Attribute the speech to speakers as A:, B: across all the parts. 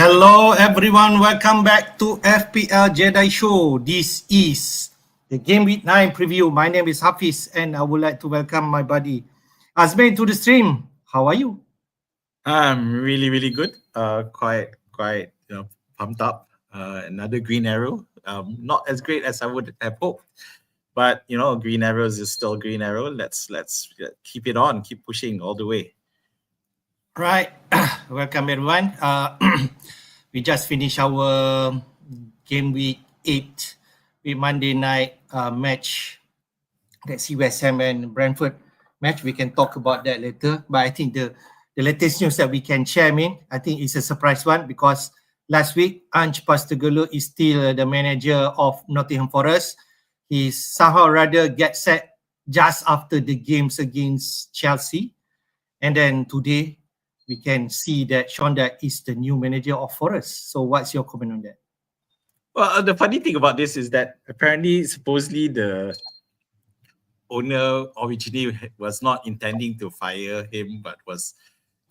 A: Hello everyone, welcome back to FPL Jedi Show. This is the Gameweek 9 preview. My name is Hafiz and I would like to welcome my buddy Azmin to the stream. How are you?
B: I'm really good. Quite pumped up. Another green arrow. Not as great as I would have hoped, but green arrows is still green arrow. Let's keep it on, keep pushing all the way.
A: Right, welcome everyone. We just finished our Gameweek 8 with Monday night match. That's West Ham and Brentford match. We can talk about that later. But I think the latest news that we can share, I think it's a surprise one because last week Ange is still the manager of Nottingham Forest. He somehow rather get set just after the games against Chelsea, and then today we can see that Sean Dyche is the new manager of Forest. So what's your comment on that?
B: Well, the funny thing about this is that supposedly the owner originally was not intending to fire him, but was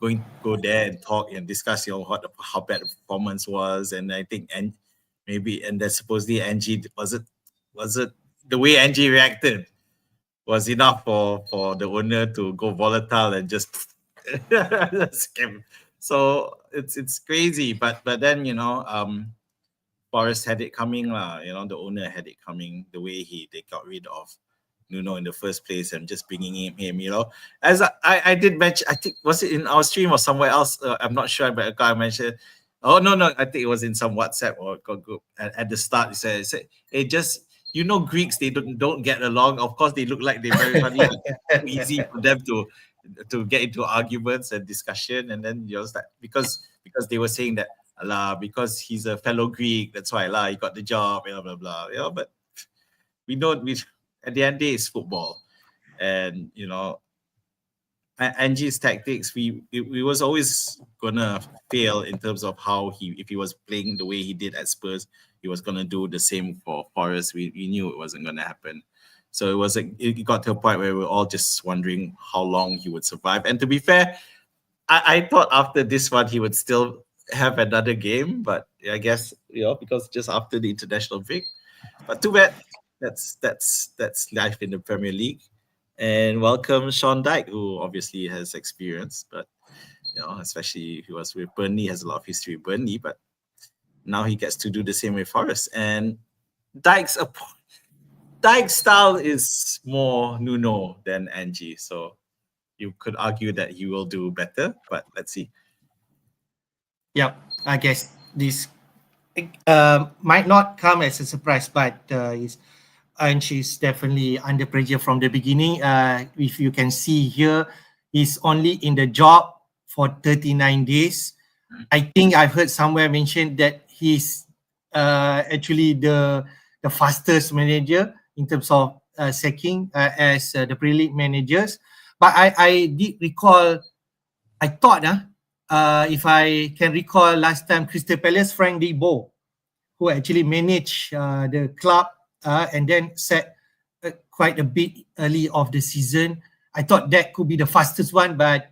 B: going to go there and talk and discuss how bad the performance was. And I think and that supposedly Ange was it the way Ange reacted was enough for the owner to go volatile and just scam. So it's crazy, but then Forest had it coming the owner had it coming, the way they got rid of Nuno in the first place and just bringing him as I did mention. I think was it in our stream or somewhere else, I'm not sure, but I mentioned, no, I think it was in some WhatsApp or group at the start. He said it just Greeks, they don't get along. Of course they look like they're very funny. Easy for them to get into arguments and discussion, and then because they were saying that because he's a fellow Greek, that's why he got the job, blah blah. But we know at the end of the day it's football, and Ange's tactics, we was always gonna fail in terms of how if he was playing the way he did at Spurs, he was gonna do the same for Forest. We knew it wasn't gonna happen. So it got to a point where we were all just wondering how long he would survive. And to be fair, I thought after this one he would still have another game, but I guess because just after the international break. But too bad. That's life in the Premier League. And welcome Sean Dyche, who obviously has experience, but especially if he was with Burnley, has a lot of history with Burnley, but now he gets to do the same with Forest. And Dyche's style is more Nuno than Ange, so you could argue that he will do better, but let's see.
A: Yeah, I guess this might not come as a surprise, but Ange is definitely under pressure from the beginning. If you can see here, he's only in the job for 39 days. I think I've heard somewhere mentioned that he's actually the fastest manager in terms of sacking as the Premier League managers. But I did recall, I thought if I can recall last time, Crystal Palace, Frank de Boer, who actually managed the club and then sacked quite a bit early of the season. I thought that could be the fastest one, but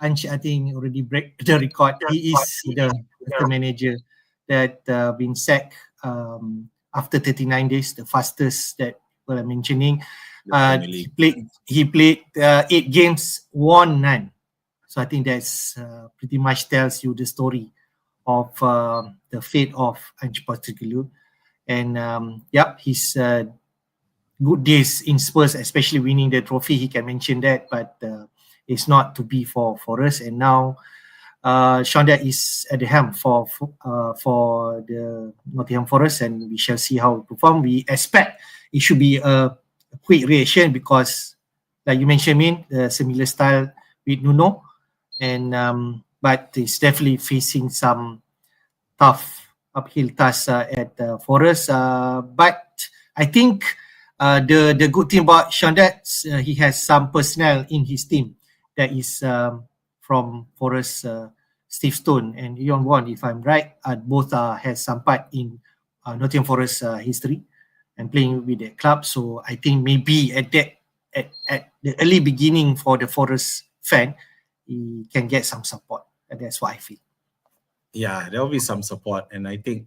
A: Ange, I think, already break the record. He is the manager that been sacked after 39 days, the fastest that I'm mentioning. He played 8 games, won 9. So I think that's pretty much tells you the story of the fate of Ange Postecoglou. And his good days in Spurs, especially winning the trophy, he can mention that, but it's not to be for us. And now Sean Dyche is at the helm for the Nottingham Forest, and we shall see how it perform. We expect it should be a quick reaction because, like you mentioned, the similar style with Nuno, and but it's definitely facing some tough uphill tasks at Forest. But I think the good thing about Sean Dyche, he has some personnel in his team that is from Forest, Steve Stone and Ian Won, if I'm right. Both has some part in Nottingham Forest history and playing with the club. So I think maybe at the early beginning for the Forest fan, he can get some support. And that's what I feel.
B: yeah, there will be some support, and I think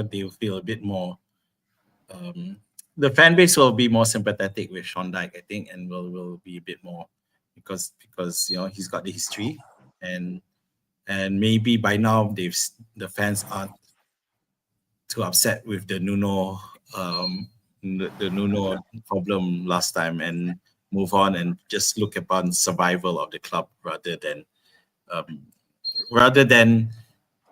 B: they'll feel a bit more. The fan base will be more sympathetic with Sean Dyche, I think, and will be a bit more because he's got the history, and maybe by now the fans aren't too upset with the Nuno the Nuno problem last time, and move on and just look upon survival of the club um, rather than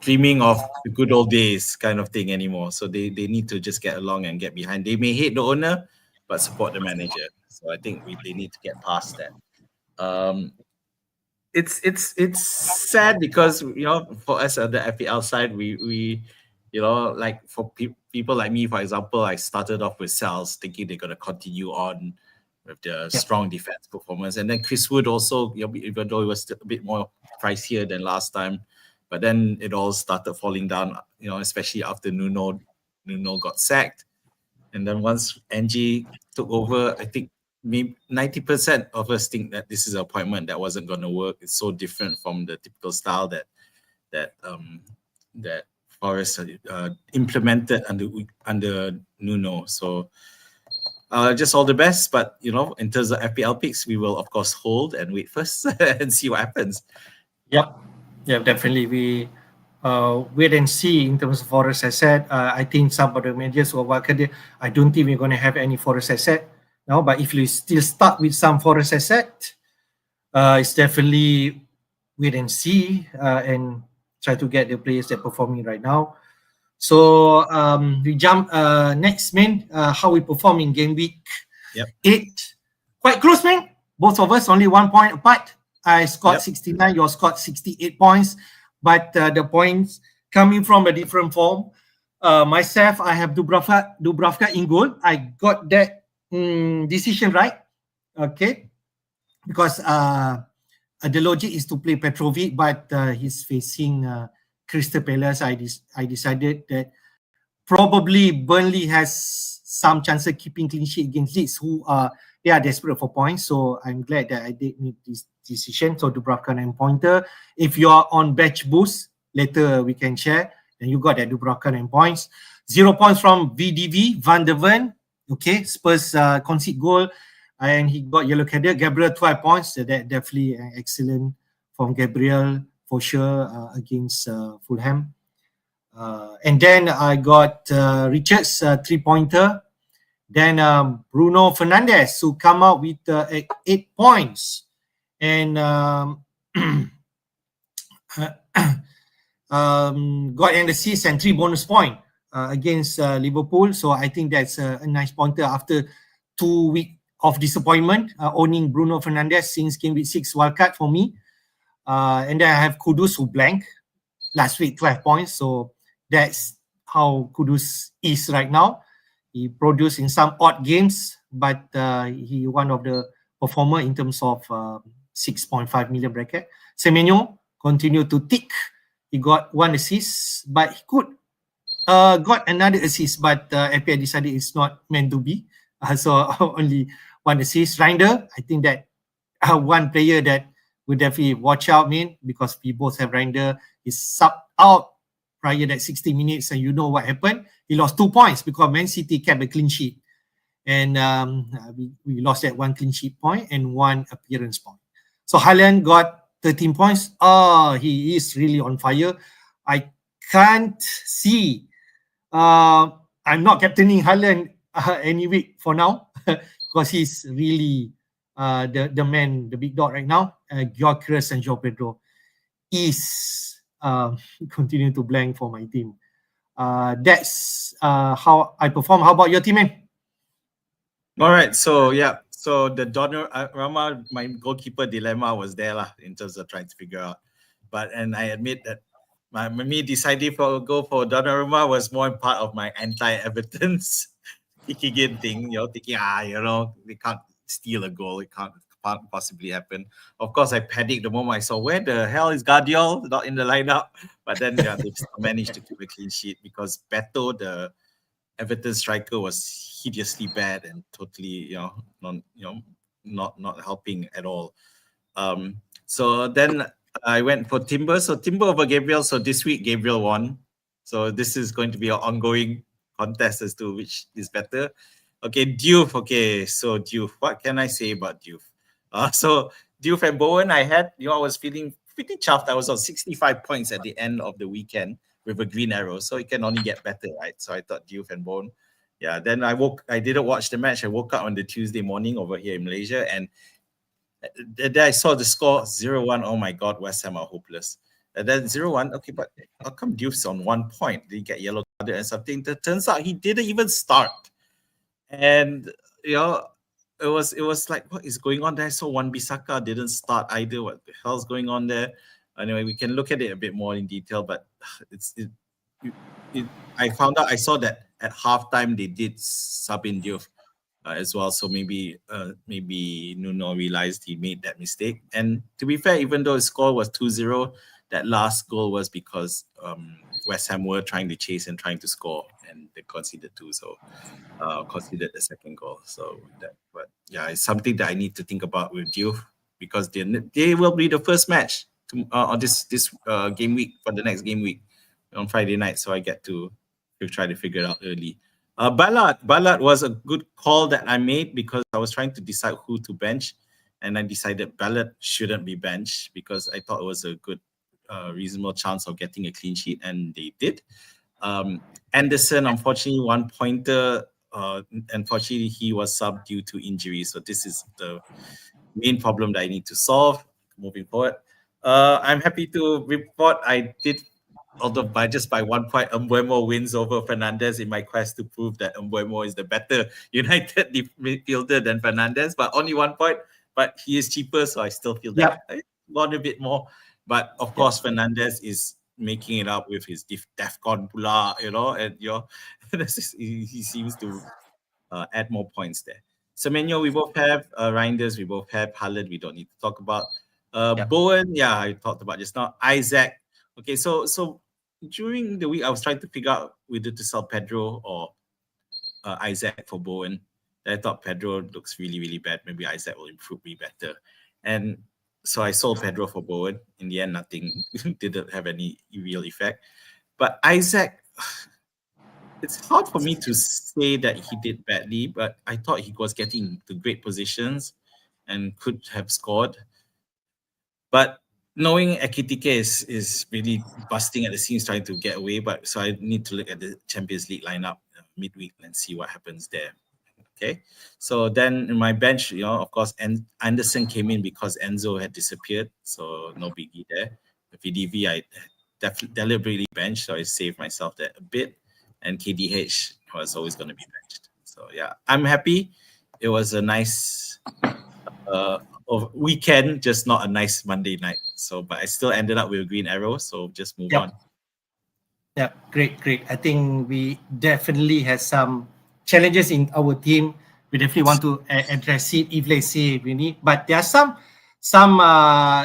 B: dreaming of the good old days kind of thing anymore. So they need to just get along and get behind. They may hate the owner, but support the manager. So I think they need to get past that. Um, it's sad because for us at the FPL side, we like for people like me, for example, I started off with Cells thinking they're gonna continue on with the
A: Yep.
B: strong defense performance, and then Chris Wood also, even though it was a bit more pricier than last time, but then it all started falling down, especially after Nuno got sacked. And then once Ange took over, I think maybe 90% of us think that this is an appointment that wasn't going to work. It's so different from the typical style that Forest implemented under Nuno. So just all the best. But in terms of FPL picks, we will of course hold and wait first and see what happens.
A: Yep. Yeah, definitely. We wait and see in terms of Forest asset. I think some of the managers who are working, I don't think we're going to have any Forest asset now. But if you still start with some Forest asset, it's definitely wait and see and try to get the players that are performing right now. So we jump next, man. How we perform in game week
B: Yep.
A: 8. Quite close, man. Both of us only 1 point apart. I scored 69, you scored 68 points. But the points coming from a different form. Myself, I have Dubravka in goal. I got that decision right. Okay. Because the logic is to play Petrovic, but he's facing Crystal Palace. I decided that probably Burnley has some chance of keeping clean sheet against Leeds, they are desperate for points. So I'm glad that I did make this decision. So Dubravka 9 pointer. If you are on batch boost, later we can share. Then you got that Dubravka 9 points. 0 points from VDV, Van der Ven. Okay, Spurs concede goal. And he got yellow card. Gabriel 12 points. So that definitely excellent from Gabriel for sure against Fulham. And then I got Richards 3-pointer. Then Bruno Fernandes, who come out with 8 points. And got an assist and 3 bonus points against Liverpool. So I think that's a nice pointer after 2 weeks of disappointment owning Bruno Fernandes since game week 6 wildcard for me. And then I have Kudus who blank last week, 12 points. So that's how Kudus is right now. He produced in some odd games, but he one of the performer in terms of 6.5 million bracket. Semenyo continued to tick. He got 1 assist, but he could got another assist, but FPL decided it's not meant to be. So only 1 assist. Reinder, I think that one player that would definitely watch out, man, because we both have Reinder. He's subbed out prior that 60 minutes, and you know what happened. He lost 2 points because Man City kept a clean sheet. And we lost that 1 clean sheet point and 1 appearance point. So Haaland got 13 points. Oh, he is really on fire. I can't see. I'm not captaining Haaland any week for now because he's really the man, the big dog right now. Gyökeres and João Pedro is continuing to blank for my team. That's how I perform. How about your team, man?
B: All right. So yeah. So the Donnarumma, my goalkeeper dilemma was there in terms of trying to figure out. And I admit that me deciding to go for Donnarumma was more part of my anti-Everton's Ikigen thing. Thinking they can't steal a goal. It can't possibly happen. Of course, I panicked the moment I saw where the hell is Guardiola not in the lineup. But then they managed to keep a clean sheet because Beto, the Everton striker, was hideously bad and totally, not helping at all. So then I went for Timber. So Timber over Gabriel. So this week Gabriel won. So this is going to be an ongoing contest as to which is better. Okay, Diouf. Okay, so Diouf. What can I say about Diouf? So Diouf and Bowen, I was feeling pretty chuffed. I was on 65 points at the end of the weekend with a green arrow. So it can only get better, right? So I thought Diouf and Bowen. Yeah, then I didn't watch the match. I woke up on the Tuesday morning over here in Malaysia, and then I saw the score 0-1. Oh my God, West Ham are hopeless. And then 0-1. Okay, but how come Diouf's on 1 point? Did he get yellow carded and something? It turns out he didn't even start. And it was like, what is going on there? So Wan-Bissaka didn't start either. What the hell's going on there? Anyway, we can look at it a bit more in detail, but I saw that at halftime they did sub in Diouf as well. So maybe Nuno realized he made that mistake. And to be fair, even though his score was 2-0, that last goal was because West Ham were trying to chase and trying to score, and they conceded 2. So conceded the second goal. So but yeah, it's something that I need to think about with Diouf, because they will be the first match on this game week, for the next game week on Friday night. So I get to try to figure it out early. Ballard was a good call that I made, because I was trying to decide who to bench, and I decided Ballard shouldn't be benched because I thought it was a good, reasonable chance of getting a clean sheet, and they did. Anderson, unfortunately, 1 pointer. Unfortunately, he was subbed due to injury. So this is the main problem that I need to solve moving forward. I'm happy to report I did, although by 1 point, Mbeumo wins over Fernandes in my quest to prove that Mbeumo is the better United midfielder than Fernandes, but only 1 point. But he is cheaper, so I still feel that I want a bit more. But of course, Fernandes is making it up with his DEFCON pula, and he seems to add more points there. Semenyo, we both have. Reinders, we both have. Haaland, we don't need to talk about. Bowen, I talked about just now. Isaac. Okay, so during the week, I was trying to figure out whether to sell Pedro or Isaac for Bowen. I thought Pedro looks really, really bad. Maybe Isaac will improve, be better. And so I sold Pedro for Bowen. In the end, nothing didn't have any real effect. But Isaac, it's hard for me to say that he did badly, but I thought he was getting to great positions and could have scored. But knowing Ekitike is really busting at the seams, trying to get away. But so I need to look at the Champions League lineup midweek and see what happens there. Okay, so then in my bench, of course, Anderson came in because Enzo had disappeared, so no biggie there. The VDV I deliberately benched, so I saved myself that a bit. And KDH was always going to be benched. So yeah, I'm happy. It was a nice weekend, just not a nice Monday night. So, but I still ended up with a green arrow. So just move on.
A: Yeah, great. I think we definitely had some challenges in our team. We definitely want to address it if let's say we need. But there are some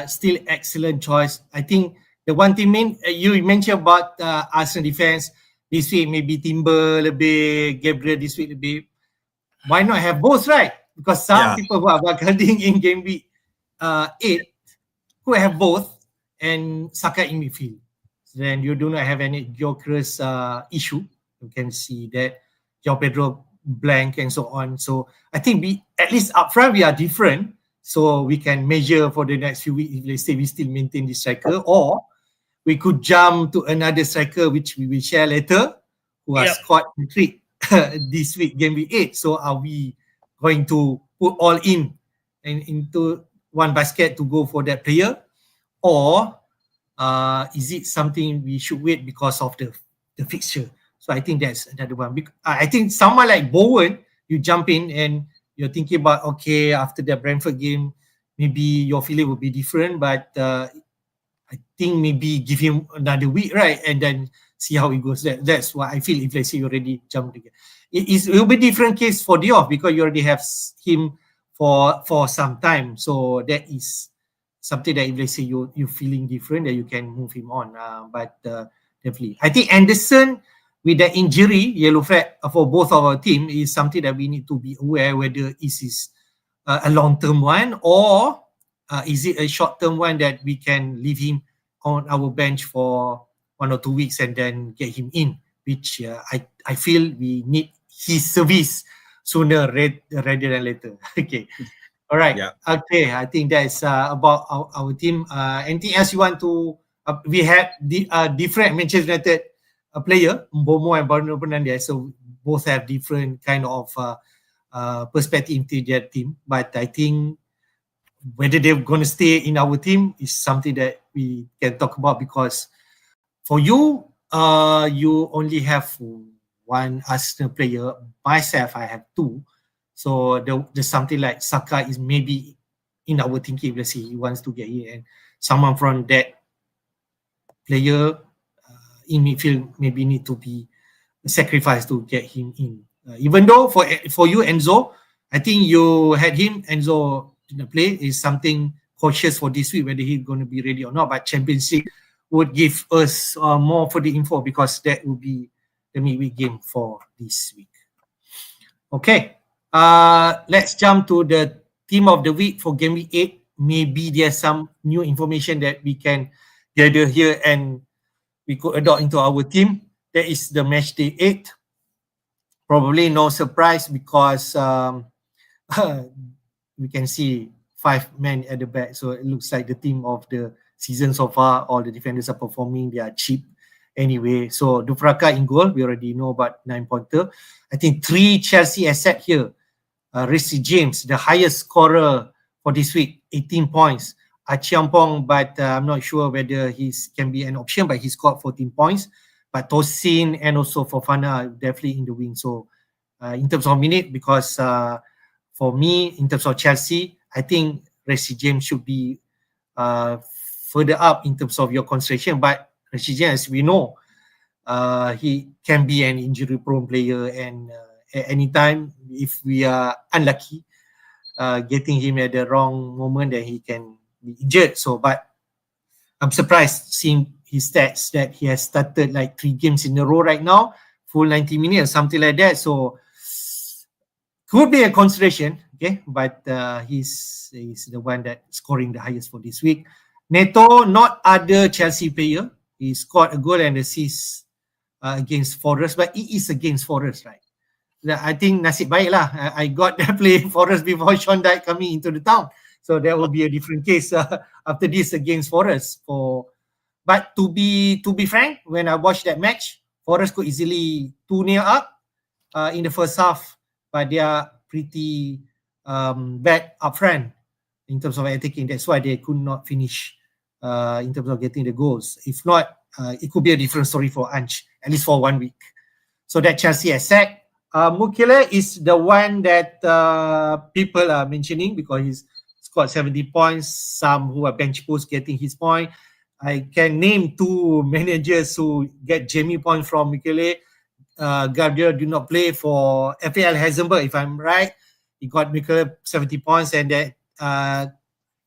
A: still excellent choice. I think the one thing you mentioned about Arsenal defense this week, maybe Timber lebih, Gabriel this week lebih. Why not have both, right? Because some people who are guarding in game week 8 who have both and Saka in midfield. So then you do not have any Gyökeres issue. You can see that João Pedro blank and so on. So I think we, at least up front, we are different. So we can measure for the next few weeks if let's say we still maintain this striker, or we could jump to another striker which we will share later, who has scored hat-trick this week, game week 8. So are we going to put all in and into one basket to go for that player, or is it something we should wait because of the fixture? So I think that's another one. I think someone like Bowen, you jump in and you're thinking about, okay, after the Brentford game, maybe your feeling will be different, but I think maybe give him another week, right? And then see how it goes. That's what I feel if let's say you already jumped again. It will be different case for Diop because you already have him for some time. So that is something that if let's say you're feeling different, that you can move him on. But definitely, I think Anderson with the injury, yellow flag for both of our team is something that we need to be aware whether it is a long-term one or is it a short-term one that we can leave him on our bench for 1 or 2 weeks and then get him in, which I feel we need his service sooner rather than later. Okay. All right.
B: Yeah.
A: Okay. I think that's about our team. Anything else you want to? We had different Manchester United player, Mbomo and Bruno Fernandes. So both have different kind of perspective into their team. But I think whether they're going to stay in our team is something that we can talk about, because for you, you only have one Arsenal player. Myself, I have two. So there's something like Saka is maybe in our thinking. Let's see, he wants to get in, and someone from that player in midfield maybe need to be sacrificed to get him in. Even though for you, Enzo, I think you had him. Enzo didn't play. Is something cautious for this week whether he's going to be ready or not. But Champions League would give us more for the info, because that will be the midweek game for this week. Okay, let's jump to the team of the week for Gameweek 8. Maybe there's some new information that we can gather here and we could adopt into our team. That is the match day 8. Probably no surprise, because we can see 5 men at the back. So it looks like the team of the season so far. All the defenders are performing. They are cheap anyway. So Dufraka in goal, we already know about 9-pointer. I think 3 Chelsea asset here. Reece James, the highest scorer for this week, 18 points. Achiampong, but I'm not sure whether he can be an option, but he scored 14 points. But Tosin and also Fofana are definitely in the wing. So in terms of minute, because for me, in terms of Chelsea, I think Reece James should be further up in terms of your consideration. But Reece James, as we know, he can be an injury-prone player, and at any time, if we are unlucky, getting him at the wrong moment, then he can be injured. So, but I'm surprised seeing his stats that he has started like 3 games in a row right now, full 90 minutes, something like that. So, could be a consideration, okay? But he's the one that scoring the highest for this week. Neto, not other Chelsea player. He scored a goal and assist against Forest, but he is against Forest, right? I think nasib baik lah. I got that play Forest before Sean Dyche coming into the town. So that will be a different case after this against Forest. But to be frank, when I watched that match, Forest could easily 2-0 up in the first half, but they are pretty bad up front in terms of attacking. That's why they could not finish in terms of getting the goals. If not, it could be a different story for Ange, at least for 1 week. So that Chelsea asset. Mukele is the one that people are mentioning because he's scored 70 points. Some who are bench post getting his point. I can name 2 managers who get Jamie points from Mukele. Gabriel did not play for FPL Heisenberg, if I'm right. He got Mukele 70 points, and that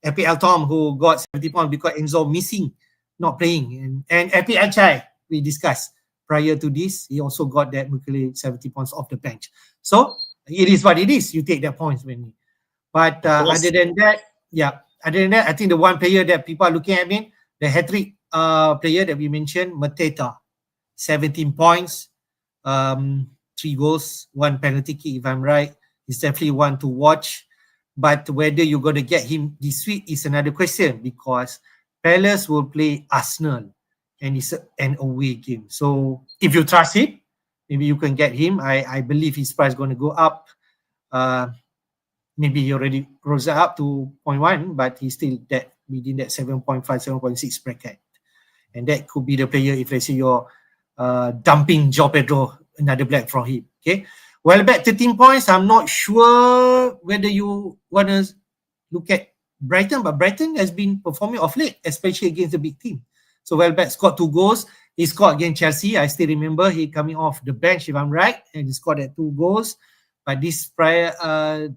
A: FPL Tom who got 70 points because Enzo missing, not playing. And FPL Chai, we discussed prior to this, he also got that Mukele 70 points off the bench. So it is what it is. You take that points when you. But other than that, I think the one player that people are looking at, the hat-trick player that we mentioned, Mateta, 17 points, 3 goals, 1 penalty kick, if I'm right. He's definitely one to watch. But whether you're going to get him this week is another question, because Palace will play Arsenal, and it's an away game. So if you trust him, maybe you can get him. I believe his price is going to go up. Maybe he already rose up to 0.1, but he's still within that 7.5, 7.6 bracket. And that could be the player if let's say you're dumping João Pedro, another black from him. Okay. Welbeck 13 points. I'm not sure whether you want to look at Brighton, but Brighton has been performing of late, especially against the big team. So Welbeck scored 2 goals. He scored against Chelsea. I still remember he coming off the bench, if I'm right, and he scored at 2 goals. But this prior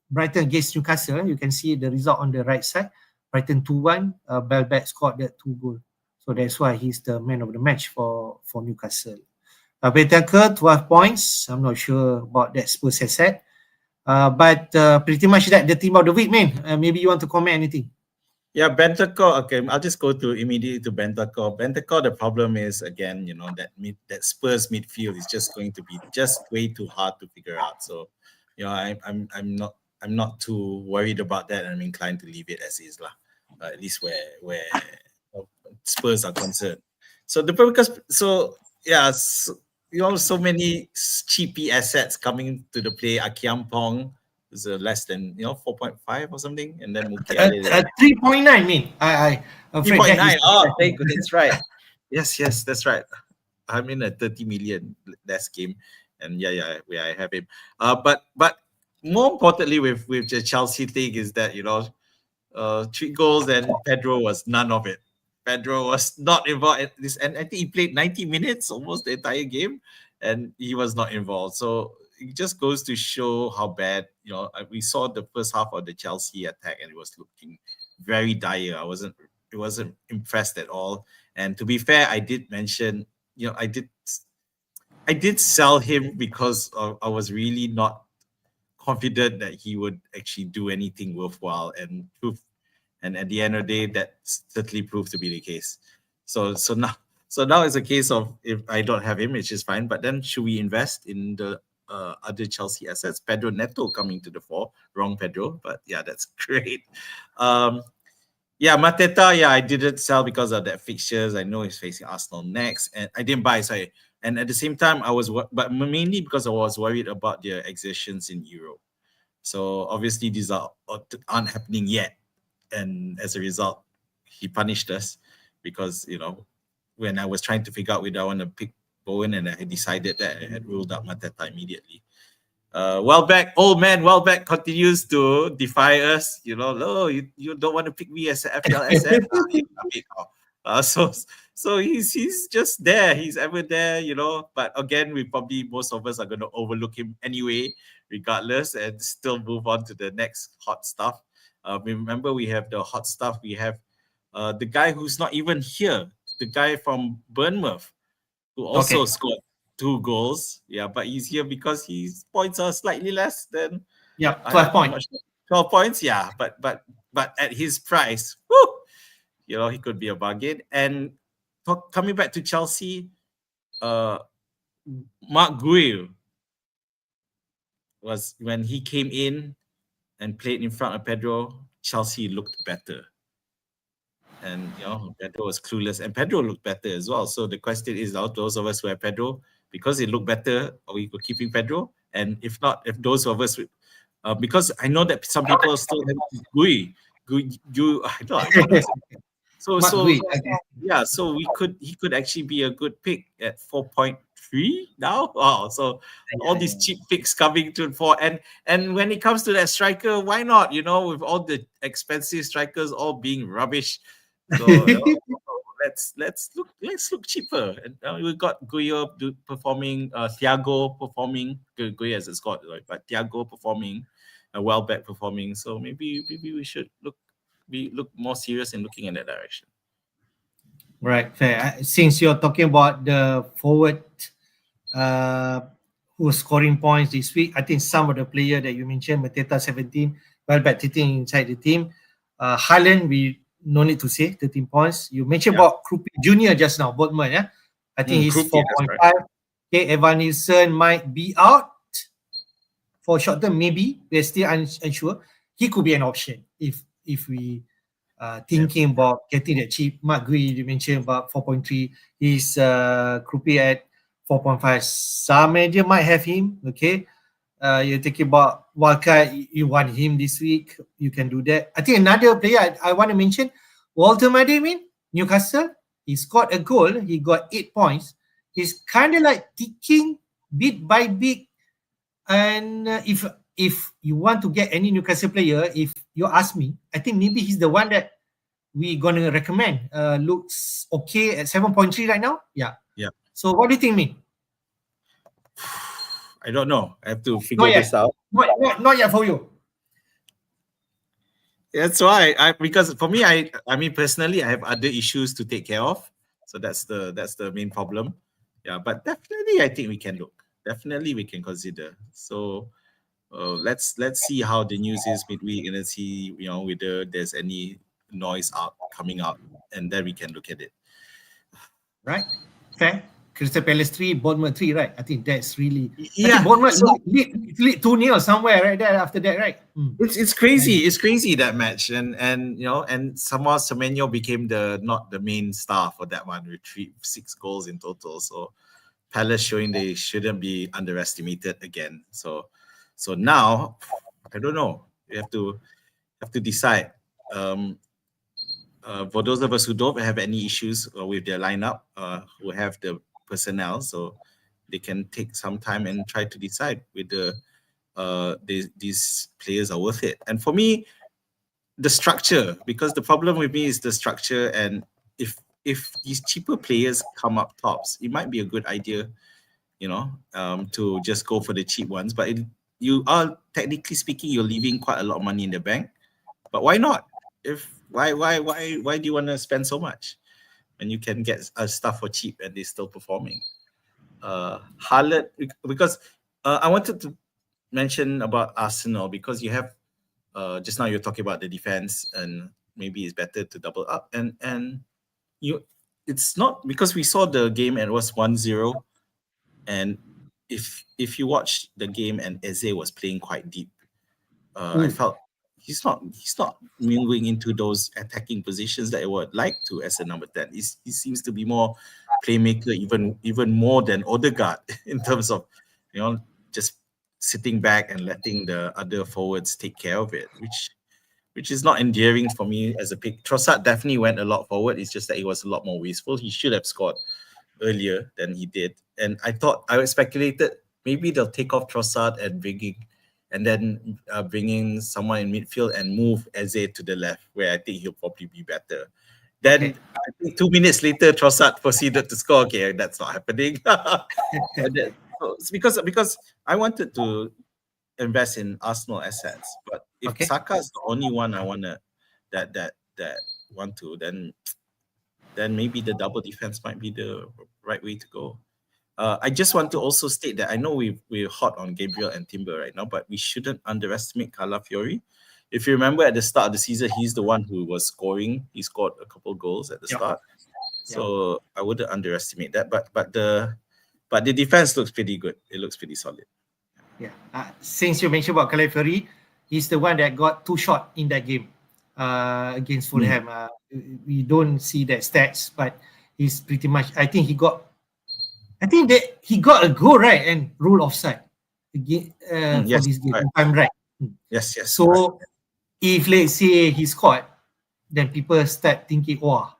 A: Brighton against Newcastle, you can see the result on the right side. Brighton 2-1. Welbeck scored that 2 goals. So that's why he's the man of the match for Newcastle. Bentancur, 12 points. I'm not sure about that Spurs asset. But pretty much that the team of the week, man. Maybe you want to comment anything?
B: Yeah, Bentancur. Okay, I'll just go to immediately to Bentancur. Bentancur, the problem is again, that Spurs midfield is just going to be just way too hard to figure out. So, I'm not too worried about that. I'm inclined to leave it as is lah. At least where Spurs are concerned. So so many cheapy assets coming to the play. Akiampong is less than 4.5 or something, and then Mukiele
A: 3.9 mean. I afraid that is
B: 3.9. Oh, thank you. That's right. Yes, that's right. I'm in a 30 million last game, and where I have him. But more importantly, with the Chelsea thing is that 3 goals and Pedro was none of it. Pedro was not involved in this, and I think he played 90 minutes, almost the entire game, and he was not involved. So it just goes to show how bad. We saw the first half of the Chelsea attack, and it was looking very dire. It wasn't impressed at all. And to be fair, I did mention, I did sell him because I was really not confident that he would actually do anything worthwhile, and at the end of the day, that certainly proved to be the case. So now it's a case of, if I don't have him, which is fine, but then should we invest in the other Chelsea assets? Pedro Neto coming to the fore. Wrong Pedro, but yeah, that's great. Mateta, I didn't sell because of that fixtures. I know he's facing Arsenal next, and I didn't buy. Sorry, and at the same time, but mainly because I was worried about their exertions in Europe. So obviously, these aren't happening yet, and as a result, he punished us because when I was trying to figure out whether I want to pick Bowen, and I had decided that I had ruled out Mateta immediately. Old man Welbeck continues to defy us. No, you don't want to pick me as an FPLSF. So he's just there. He's ever there, But again, most of us are going to overlook him anyway, regardless, and still move on to the next hot stuff. Remember, we have the hot stuff. We have the guy who's not even here, the guy from Bournemouth, who also scored 2 goals. Yeah, but he's here because his points are slightly less than
A: 12 points.
B: 12 points, yeah. But at his price, he could be a bargain. And coming back to Chelsea, Mark Guile was, when he came in and played in front of Pedro, Chelsea looked better. And Pedro was clueless, and Pedro looked better as well. So the question is, those of us who have Pedro, because it looked better, are we keeping Pedro? And if not, if those of us, because I know that some people still have Gui. So he could actually be a good pick at 4.3 now. Wow! So all these cheap picks coming to the fore, and when it comes to that striker, why not? With all the expensive strikers all being rubbish. So let's look cheaper. And we got Guyo performing, Thiago performing. Guyo as a squad, right? But Thiago performing, Welbeck performing. So maybe we should look more serious in looking in that direction.
A: Right, fair. Since you're talking about the forward who's scoring points this week, I think some of the player that you mentioned, Mateta 17, Welbeck 13 inside the team. Haaland, we no need to say 13 points. You mentioned about Krupi Jr. just now, Botman, yeah? I think he's 4.5. Right. Okay, Evan Nilsson might be out for short term, maybe. We're still unsure. He could be an option if we thinking about getting that cheap. Mark Gui, you mentioned about 4.3. He's Krupi at 4.5. Some media might have him, okay? You're thinking about wildcard, you want him this week, you can do that. I think another player I want to mention, Walter Mademin, Newcastle. He scored a goal. He got 8 points. He's kind of like ticking bit by bit. And if you want to get any Newcastle player, if you ask me, I think maybe he's the one that we're going to recommend. Looks okay at 7.3 right now. Yeah. So what do you think, me?
B: I don't know. I have to figure this out.
A: Not yet for you.
B: That's why because for me, I mean personally, I have other issues to take care of. So that's the main problem. Yeah, but definitely I think we can look. Definitely we can consider. So let's see how the news is midweek, and let's see whether there's any noise coming out, and then we can look at it.
A: Right? Fair. Crystal Palace 3, Bournemouth 3, right? I think that's really...
B: Yeah.
A: I think Bournemouth lead 2-0 somewhere right there after that, right?
B: It's crazy. It's crazy, that match. And you know, and somehow Semenyo became not the main star for that one with 6 goals in total. So Palace showing they shouldn't be underestimated again. So now, I don't know. You have to decide. For those of us who don't have any issues with their lineup, who have the personnel, so they can take some time and try to decide whether these players are worth it. And for me, the structure, because the problem with me is the structure, and if these cheaper players come up tops, it might be a good idea, you know, to just go for the cheap ones. But you are, technically speaking, you're leaving quite a lot of money in the bank. But why not? Why do you want to spend so much when you can get stuff for cheap and they're still performing? Haaland, because I wanted to mention about Arsenal, because you have just now you're talking about the defense, and maybe it's better to double up, and it's not, because we saw the game and it was 1-0, and if you watch the game and Eze was playing quite deep, I felt he's not moving into those attacking positions that I would like to as a number 10. He seems to be more playmaker, even more than Odegaard in terms of, you know, just sitting back and letting the other forwards take care of it, which is not endearing for me as a pick. Trossard definitely went a lot forward. It's just that he was a lot more wasteful. He should have scored earlier than he did. And I speculated maybe they'll take off Trossard and bring in someone in midfield and move Eze to the left, where I think he'll probably be better. Then I think 2 minutes later, Trossard proceeded to score. Okay, that's not happening. It's because I wanted to invest in Arsenal assets, but if Saka is the only one I want to, then maybe the double defense might be the right way to go. I just want to also state that I know we're hot on Gabriel and Timber right now, but we shouldn't underestimate Calafiori. If you remember at the start of the season, he's the one who was scoring. He scored a couple goals at the start. So I wouldn't underestimate that. But the defense looks pretty good. It looks pretty solid.
A: Yeah. Since you mentioned about Calafiori, he's the one that got 2 shots in that game against Fulham. We don't see that stats, but he's pretty much. I think he got a goal, right, and rule offside again for this game. Right. If I'm right.
B: Yes.
A: So if let's say he scored, then people start thinking, "Oh,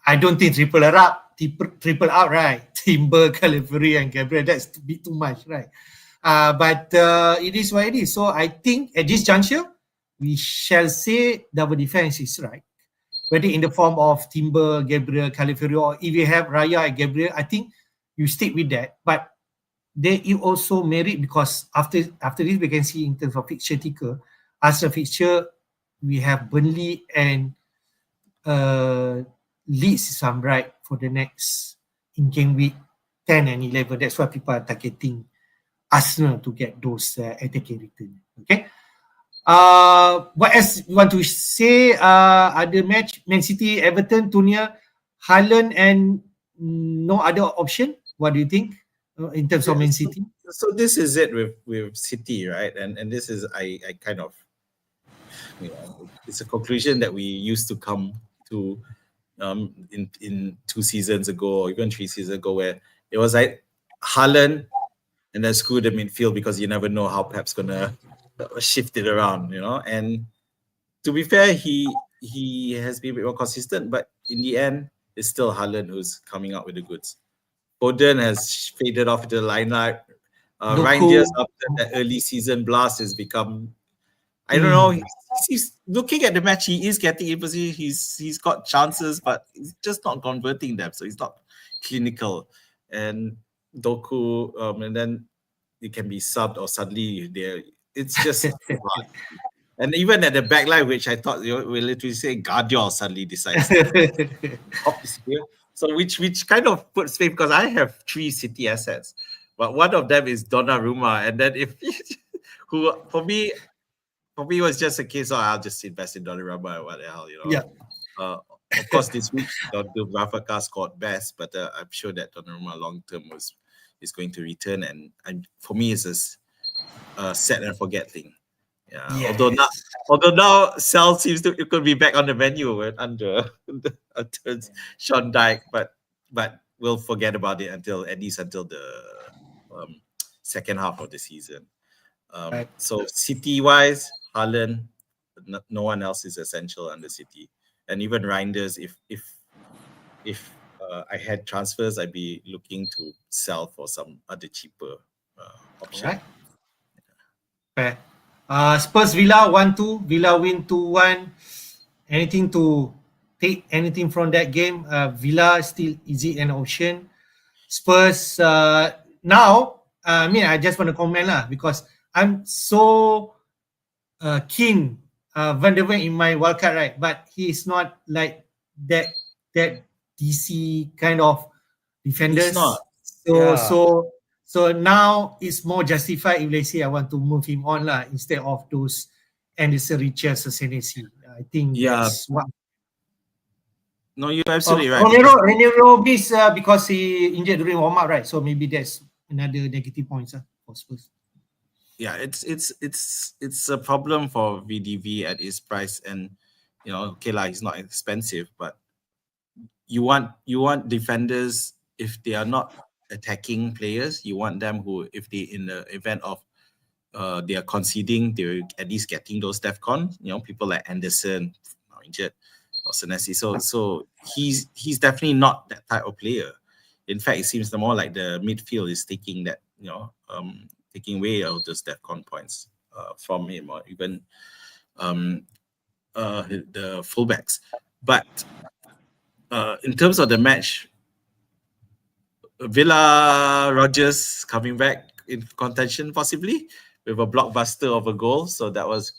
A: I don't think triple out, right? Timber, Calafiori, and Gabriel, that's a bit too much, right?" But it is what it is. So I think at this juncture, we shall say double defense is right. Whether in the form of Timber, Gabriel, Calafiori, or if you have Raya and Gabriel, I think you stick with that. But there is also merit, because after this, we can see in terms of fixture ticker, Arsenal fixture, we have Burnley and Leeds, if I'm right, for the next in game week 10 and 11. That's why people are targeting Arsenal to get those attacking return. Okay. What else you want to say? Other match, Man City, Everton, Tunia, Haaland, and no other option. What do you think in terms of Man City?
B: So this is it with City, right? And this is I kind of, you know, it's a conclusion that we used to come to in 2 seasons ago, or even 3 seasons ago, where it was like Haaland and then screw the midfield, because you never know how Pep's gonna shift it around, you know. And to be fair, he has been a bit more consistent, but in the end, it's still Haaland who's coming out with the goods. Foden has faded off the lineup. Rangers, after that early season blast, has become, I don't know. He's looking at the match. He is getting in position. He's got chances, but he's just not converting them. So he's not clinical. And Doku, and then it can be subbed, or suddenly there. It's just hard. And even at the back line, which I thought we literally say Guardiola suddenly decides to hop this here. So which kind of puts faith, because I have 3 City assets, but one of them is Donnarumma, and then who for me for me, it was just a case of I'll just invest in Donnarumma, what the hell, you know.
A: Yeah.
B: Of course, this week the Rafa scored best, but I'm sure that Donnarumma long term is going to return, and for me, it's a set and forget thing. Yeah.
A: Yes.
B: Although now Sal seems to it could be back on the menu under Sean Dyche, but we'll forget about it until the second half of the season.
A: Right.
B: So City wise, Haaland, no one else is essential under City, and even Reinders. If I had transfers, I'd be looking to sell for some other cheaper option.
A: Right. Fair. Spurs Villa 1-2. Villa win 2-1. Anything to take anything from that game? Villa still is it an option? Spurs now. I mean, I just want to comment because I'm so keen Van der Ven in my wildcard, right? But he is not like that DC kind of defenders.
B: He's not.
A: So now it's more justified if let's say I want to move him on instead of those Anderson, Richards, Senesi. I think that's what.
B: No, you're absolutely right.
A: Romero missed because he injured during warm up, right? So maybe that's another negative point for Spurs.
B: Yeah, it's a problem for VDV at his price, and okay lah, he's not expensive, but you want defenders. If they are not attacking players, you want them who, if they in the event of they are conceding, they're at least getting those DEFCON. People like Anderson, now injured, or Senesi. So he's definitely not that type of player. In fact, it seems the more like the midfield is taking that, taking away all those DEFCON points from him, or even the fullbacks. But in terms of the match, Villa Rodgers coming back in contention possibly with a blockbuster of a goal, so that was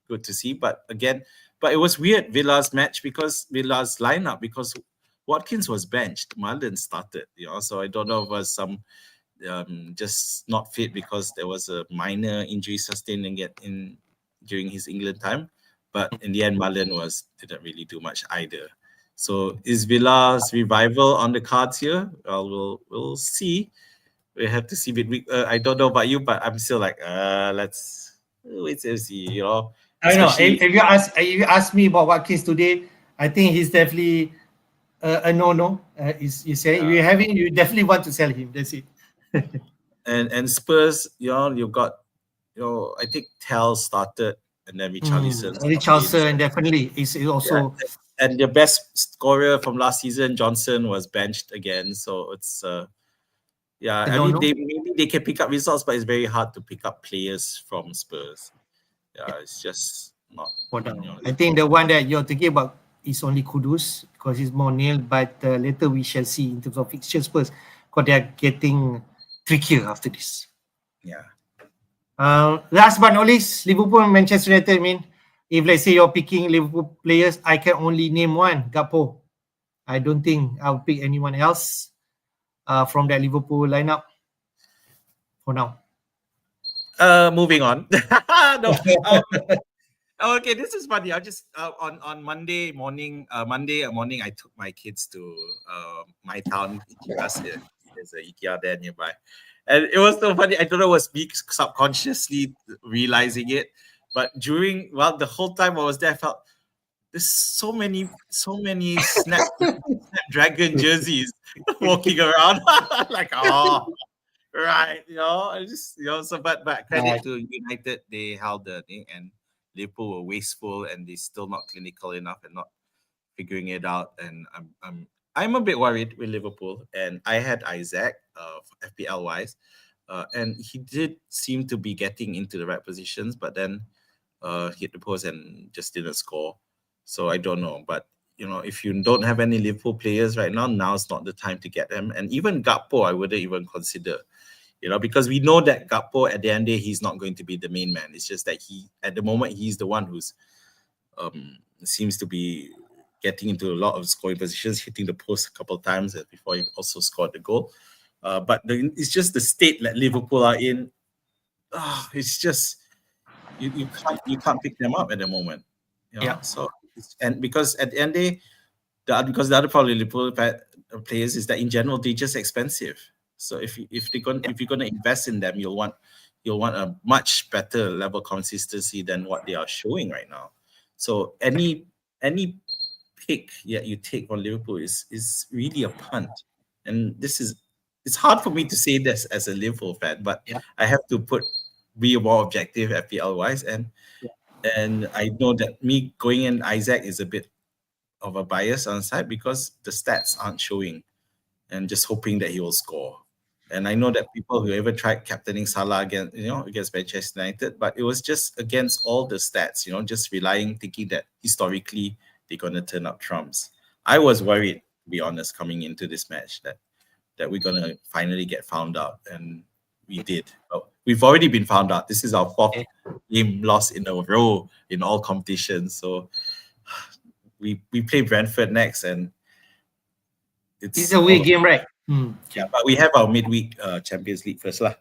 B: good to see. But it was weird, Villa's lineup, because Watkins was benched, Marlon started, so I don't know if it was some just not fit because there was a minor injury sustained during his England time. But in the end, Marlon didn't really do much either. So is Villa's revival on the cards here? Well, we'll see. We have to see midweek. I don't know about you, but I'm still like, let's wait and see.
A: I know. If you ask me about Watkins today, I think he's definitely a no. You say you definitely want to sell him. That's it.
B: and Spurs, you got, I think Tel started, and then
A: Richarlison definitely is also.
B: Yeah. And the best scorer from last season, Johnson, was benched again. So it's maybe they can pick up results, but it's very hard to pick up players from Spurs. It's just not.
A: I think the one that you're thinking about is only Kudus because he's more nailed, but later we shall see in terms of fixture Spurs because they are getting trickier after this.
B: Yeah.
A: Last but not least, Liverpool and Manchester United. I mean, if let's say you're picking Liverpool players, I can only name one, Gakpo. I don't think I'll pick anyone else from that Liverpool lineup for now.
B: Moving on. No. Okay, this is funny. I just on Monday morning, I took my kids to my town, IKEA. There's an IKEA there nearby. And it was so funny. I don't know, it was me subconsciously realizing it. But the whole time I was there, I felt there's so many Snapdragon jerseys walking around. Like, oh, right. I just, but credit to United, they held the thing, and Liverpool were wasteful, and they're still not clinical enough and not figuring it out. And I'm a bit worried with Liverpool, and I had Isaac FPL wise, and he did seem to be getting into the right positions, but then hit the post and just didn't score. So I don't know, but if you don't have any Liverpool players right now's not the time to get them. And even Gakpo, I wouldn't even consider, because we know that Gakpo at the end of the day, he's not going to be the main man. It's just that at the moment, he's the one who's seems to be getting into a lot of scoring positions, hitting the post a couple of times before he also scored the goal. But it's just the state that Liverpool are in. It's just you can't pick them up at the moment. You know?
A: Yeah.
B: So and because at the end of the day, because the other problem with Liverpool players is that in general they're just expensive. So if you're gonna invest in them, you'll want a much better level of consistency than what they are showing right now. So any pick you take on Liverpool is really a punt. And it's hard for me to say this as a Liverpool fan, but
A: Yeah.
B: I have to be more objective FPL wise, and I know that me going in Isaac is a bit of a bias on side because the stats aren't showing, and just hoping that he will score. And I know that people who ever tried captaining Salah against Manchester United, but it was just against all the stats, just thinking that historically they're gonna turn up trumps. I was worried, to be honest, coming into this match that we're gonna finally get found out, and we did. Well, we've already been found out. This is our fourth game loss in a row in all competitions. So we play Brentford next, and
A: It's a away game, right?
B: Yeah, but we have our midweek Champions League first, lah.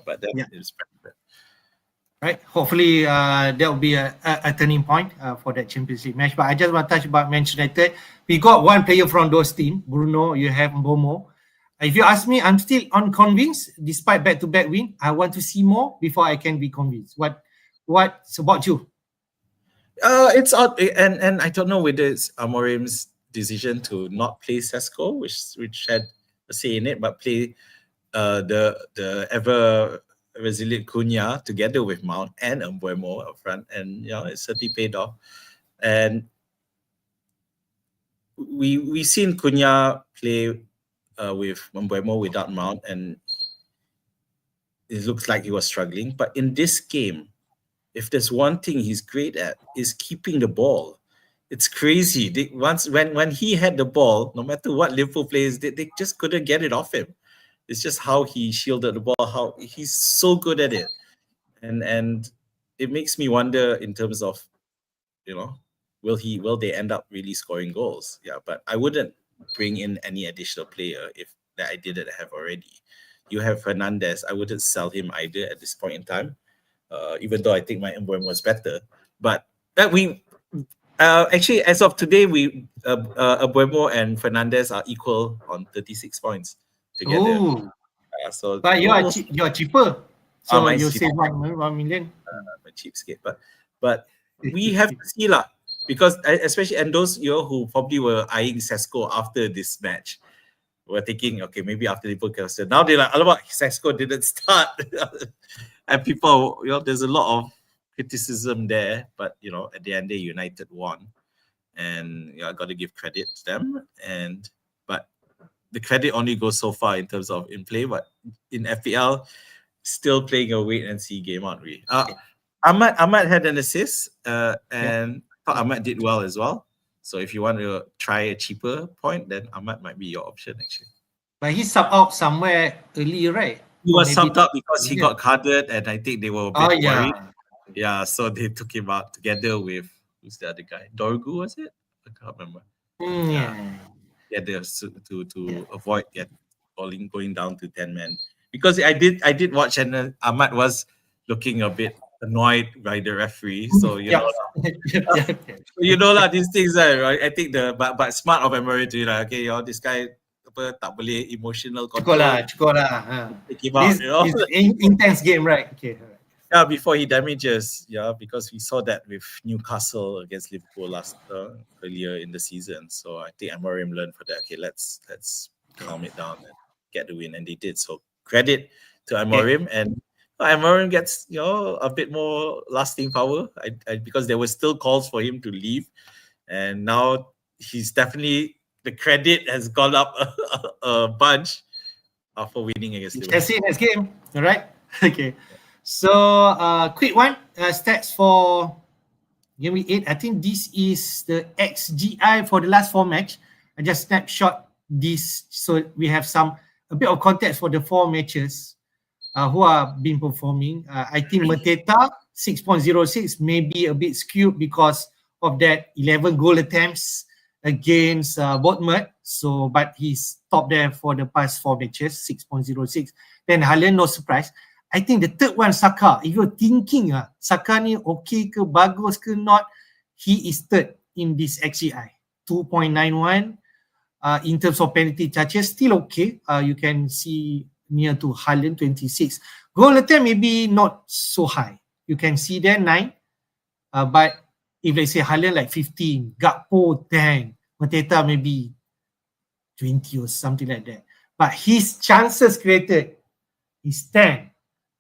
B: But then it's Brentford.
A: Right. Hopefully, that will be a turning point for that Champions League match. But I just want to touch about Manchester United. We got one player from those teams, Bruno. You have Mbomo. If you ask me, I'm still unconvinced despite back-to-back win. I want to see more before I can be convinced. What's about you?
B: It's odd, and I don't know whether it's Amorim's decision to not play Sesko, which had a say in it, but play the ever resilient Cunha together with Mount and Mbeumo up front, and it certainly paid off. And we seen Cunha play with Mbeumo without Mount, and it looks like he was struggling. But in this game, if there's one thing he's great at, is keeping the ball. It's crazy. When he had the ball, no matter what Liverpool players did, they just couldn't get it off him. It's just how he shielded the ball, how he's so good at it. And it makes me wonder in terms of, will they end up really scoring goals? Yeah, but I wouldn't bring in any additional player that I didn't have already. You have Fernandes. I wouldn't sell him either at this point in time, even though I think my Mbeumo was better. But actually, as of today, Mbeumo and Fernandes are equal on 36 points together.
A: But you're cheaper, so you save 1 million.
B: A cheapskate, but we have to see lah, because especially and those who probably were eyeing Sesko after this match were thinking, okay, maybe after Liverpool cancelled. Now they're like, alamak, Sesko didn't start, and people, there's a lot of criticism there, but at the end, United won, and I got to give credit to them. But the credit only goes so far in terms of in play, but in FPL, still playing a wait and see game, aren't we? Ahmad had an assist, and thought Ahmad did well as well. So if you want to try a cheaper point, then Ahmad might be your option actually.
A: But he subbed out somewhere earlier, right?
B: He was subbed out because he got carded, and I think they were a bit worried. Yeah, so they took him out together with, who's the other guy? Dorgu, was it? I can't remember. To avoid going down to 10 men. Because I did watch, and Ahmad was looking a bit annoyed by the referee. So these things, right? I think but smart of Emery to okay, this guy tak boleh emotional control.
A: Cukup lah. This intense game, right? Okay.
B: Yeah, before he damages, because we saw that with Newcastle against Liverpool earlier in the season. So I think Amorim learned for that. Okay, let's calm it down and get the win, and they did. So credit to Amorim, and Amorim gets a bit more lasting power. Because there were still calls for him to leave, and now he's definitely, the credit has gone up a bunch after winning against Liverpool.
A: Let's see next game. All right. Okay. So, quick one. Stats for Gameweek 8. I think this is the XGI for the last 4 match. I just snapshot this so we have a bit of context for the 4 matches who are been performing. I think Mateta 6.06 may be a bit skewed because of that 11 goal attempts against Bournemouth. So, but he's top there for the past 4 matches, 6.06. Then Haaland, no surprise. I think the third one, Saka. If you're thinking, Saka ni okay ke, bagus ke not, he is third in this XGI. 2.91. In terms of penalty touches, still okay. You can see near to Haaland, 26. Goal attempt maybe not so high. You can see there 9. But if let's say Haaland like 15, Gakpo 10, Mateta maybe 20 or something like that. But his chances created is 10.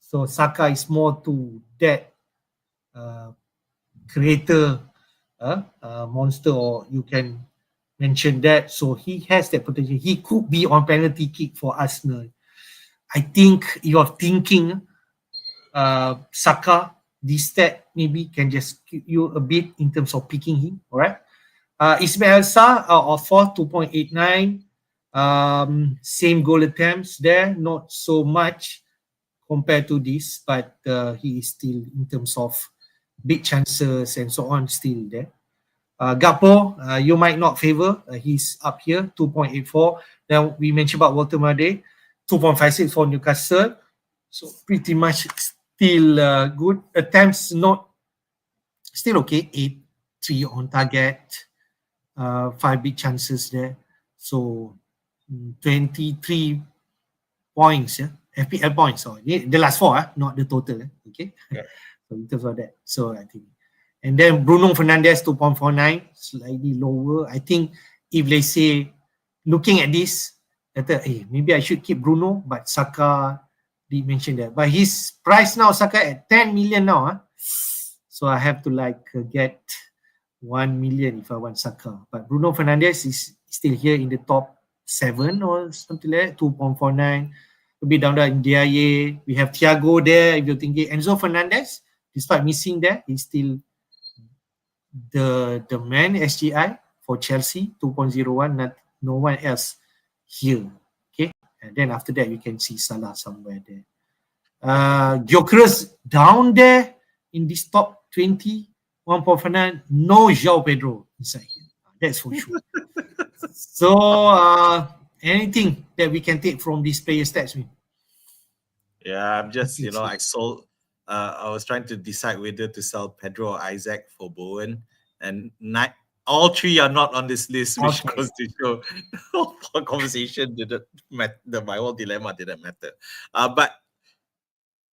A: So Saka is more to that creator monster, or you can mention that. So he has that potential. He could be on penalty kick for Arsenal. I think you're thinking Saka, this stat maybe can just give you a bit in terms of picking him. All right. Ismail Sarr of 4, 2.89. Same goal attempts there, not so much compared to this, but he is still in terms of big chances and so on still there. Gakpo, you might not favor. He's up here, 2.84. Then we mentioned about Walter Made, 2.56 for Newcastle. So pretty much still good. Attempts not still okay. 8, 3 on target. 5 big chances there. So 23 points, FPL points. So the last 4, not the total. Okay.
B: Yeah.
A: So in terms of that. So I think. And then Bruno Fernandes, 2.49, slightly lower. I think if they say, looking at this, maybe I should keep Bruno, but Saka did mention that. But his price now, Saka at 10 million now. So I have to get 1 million if I want Saka. But Bruno Fernandes is still here in the top 7 or something like that, 2.49. A bit down there in Dyche. We have Thiago there. If you're thinking Enzo Fernandez, despite missing there, he's still the man SGI for Chelsea, 2.01. No one else here. Okay. And then after that, you can see Salah somewhere there. Gyökeres down there in this top 20, 1.49. No João Pedro inside here. That's for sure. So, anything that we can take from this player stats?
B: Yeah, I'm just, I sold. I was trying to decide whether to sell Pedro or Isaac for Bowen, and all 3 are not on this list, which goes to show the whole conversation didn't matter. My whole dilemma didn't matter. But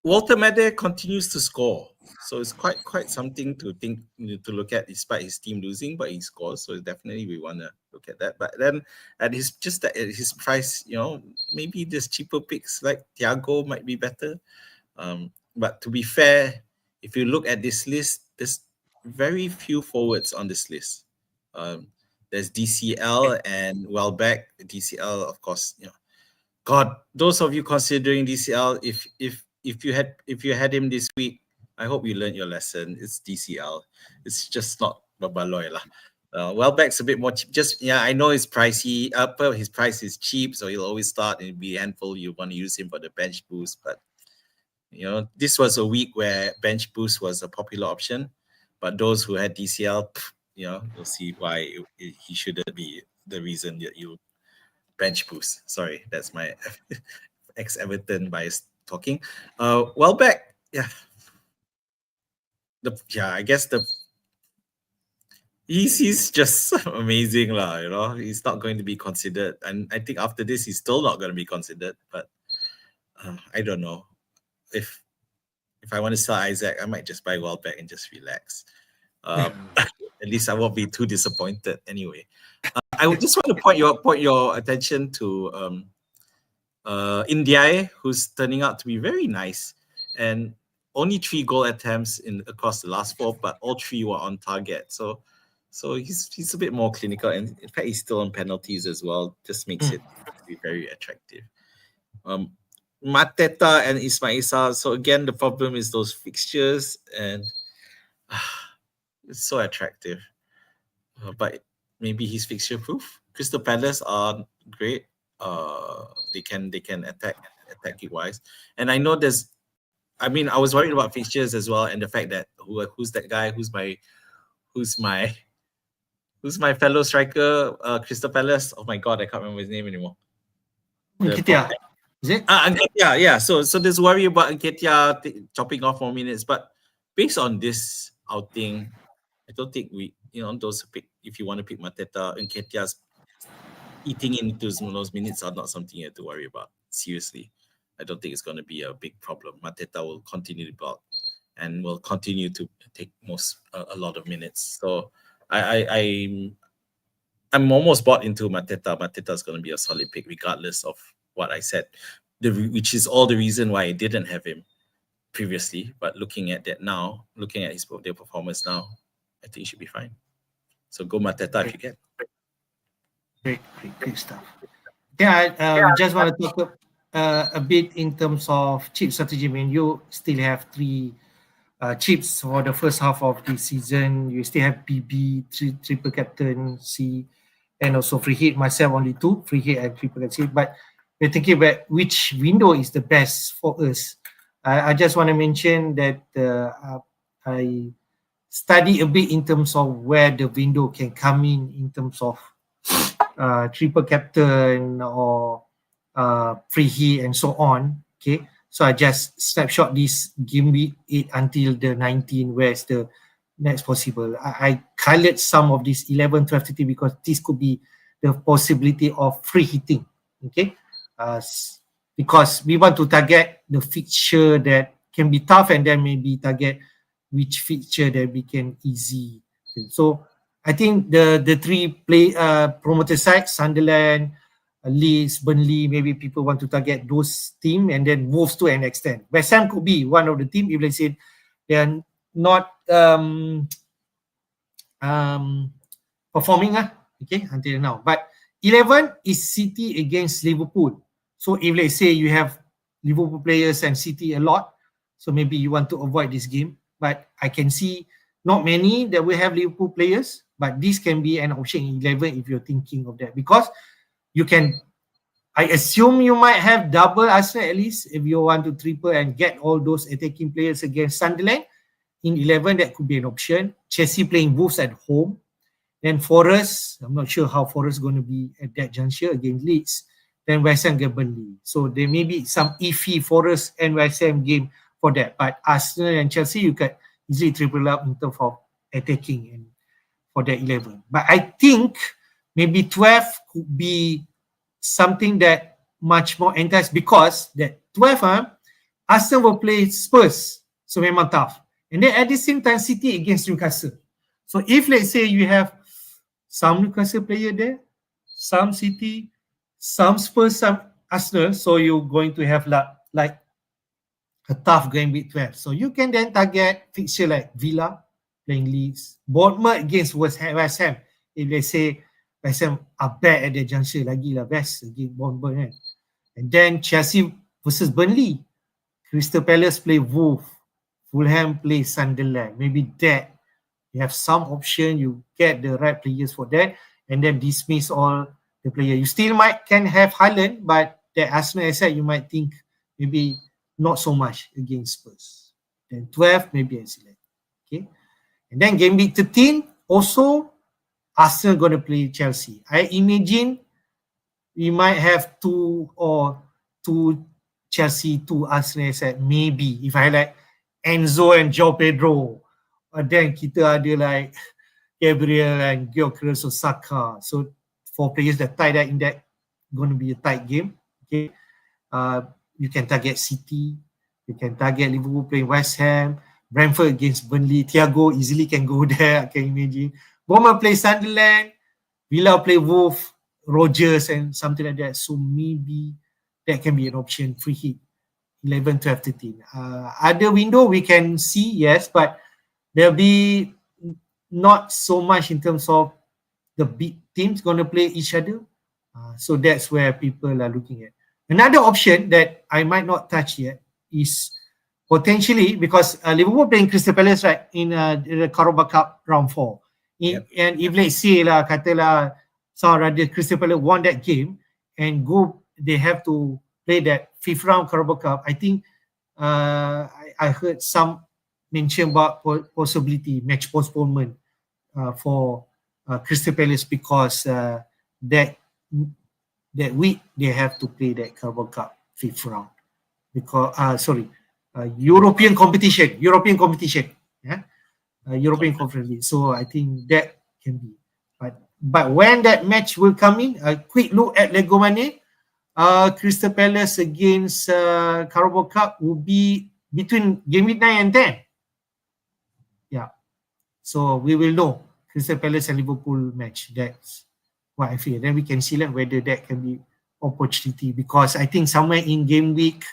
B: Walter Made continues to score, so it's quite something to look at, despite his team losing, but he scores. So definitely we want to look at that. But then at his price, maybe there's cheaper picks like Thiago might be better. But to be fair, if you look at this list, there's very few forwards on this list. There's DCL and Welbeck. DCL, of course, God, those of you considering DCL, if you had him this week, I hope you learned your lesson. It's DCL. It's just not Babaloy lah. Welbeck's a bit more cheap. I know it's pricey. His price is cheap, so he'll always start and it'll be a handful. You want to use him for the bench boost, but this was a week where bench boost was a popular option. But those who had DCL, you'll see why he shouldn't be the reason that you bench boost. Sorry, that's my ex-Everton bias talking. Welbeck, I guess he's just amazing lah. He's not going to be considered, and I think after this he's still not going to be considered. But I don't know. If I want to sell Isaac, I might just buy Welbeck and just relax. At least I won't be too disappointed anyway. I would just want to point your attention to Ndiaye, who's turning out to be very nice, and only 3 goal attempts across the last 4, but all 3 were on target. So he's a bit more clinical, and in fact he's still on penalties as well. Just makes it be very attractive. Mateta and Ismail Sarr. So again, the problem is those fixtures, and it's so attractive. But maybe he's fixture proof. Crystal Palace are great. They can attack it wise. And I know I was worried about fixtures as well, and the fact that who's that guy? Who's my fellow striker? Crystal Palace. Oh my god, I can't remember his name anymore.
A: Is it?
B: Yeah. So there's worry about Nketiah chopping off more minutes, but based on this outing, I don't think those pick. If you want to pick Mateta, Nketiah's eating into those minutes are not something you have to worry about. Seriously, I don't think it's going to be a big problem. Mateta will continue to block and will continue to take a lot of minutes. So I'm almost bought into Mateta. Mateta is going to be a solid pick regardless of what I said, which is all the reason why I didn't have him previously. But looking at that now, looking at his performance now, I think he should be fine. So go Mateta if you can.
A: Great stuff. Yeah, we just want to talk a bit in terms of chip strategy. I mean, you still have 3 chips for the first half of the season. You still have BB, triple captain, C, and also free hit. Myself only 2, free hit and triple captain. But we're thinking about which window is the best for us. I just want to mention that I study a bit in terms of where the window can come in terms of triple captain or free hit and so on. Okay, so I just snapshot this Gameweek 8 until the 19, where's the next possible. I colored some of this 11, 12, 13 because this could be the possibility of free hitting. Okay, because we want to target the fixture that can be tough and then maybe target which fixture that we can easy. So I think the 3 promoter sides, Sunderland, Leeds, Burnley, maybe people want to target those team, and then Wolves to an extent. West Ham could be one of the team if let's say they are not performing okay until now. But 11 is City against Liverpool. So if let's say you have Liverpool players and City a lot, so maybe you want to avoid this game. But I can see not many that will have Liverpool players, but this can be an option in 11 if you're thinking of that, because you can, I assume you might have double Arsenal at least if you want to triple and get all those attacking players against Sunderland. In 11, that could be an option. Chelsea playing Wolves at home. Then Forest, I'm not sure how Forest is going to be at that juncture against Leeds. Then West Ham get Burnley. So there may be some iffy Forest and West Ham game for that. But Arsenal and Chelsea, you can easily triple up in terms of attacking and for that 11. But I think maybe 12 could be something that much more intense, because that 12, Arsenal will play Spurs. So memang tough. And then at the same time, City against Newcastle. So if let's say you have some Newcastle player there, some City, some Spurs, some Arsenal, so you're going to have like a tough game with 12. So you can then target fixture like Villa playing Leeds, Bournemouth against West Ham. If they say West Ham are bad at the juncture, lagi lah best against Bournemouth kan. And then Chelsea versus Burnley, Crystal Palace play Wolves, Fulham play Sunderland. Maybe that you have some option, you get the right players for that, and then dismiss all the player. You still can have Haaland, but the Arsenal asset you might think maybe not so much against Spurs. Then 12 maybe excellent. Okay, and then game week 13 also Arsenal going to play Chelsea. I imagine we might have 2 Chelsea, 2 Arsenal asset maybe. If I like Enzo and João Pedro, then kita ada like Gabriel and Gyökeres or Saka. So for players that tie that in that, going to be a tight game. Okay, you can target City, you can target Liverpool playing West Ham, Brentford against Burnley. Thiago easily can go there, I can imagine. Bournemouth play Sunderland, Villa play Wolves, Rodgers and something like that. So maybe that can be an option, free hit, 11, 12, 13. Other window we can see, yes, but there'll be not so much in terms of the big teams going to play each other. So that's where people are looking at. Another option that I might not touch yet is potentially, because Liverpool playing Crystal Palace right in the Carabao Cup round 4. And if let's say katalah some rather Crystal Palace won that game and they have to play that 5th round Carabao Cup, I think I heard some mention about possibility match postponement for Crystal Palace, because that week they have to play that Carabao Cup fifth round because European competition. Yeah, European Conference League. So I think that can be. But when that match will come in, a quick look at Legomané. Crystal Palace against Carabao Cup will be between Gameweek 9 and 10. Yeah. So we will know Crystal Palace and Liverpool match. That's what I feel. Then we can see whether that can be opportunity, because I think somewhere in game week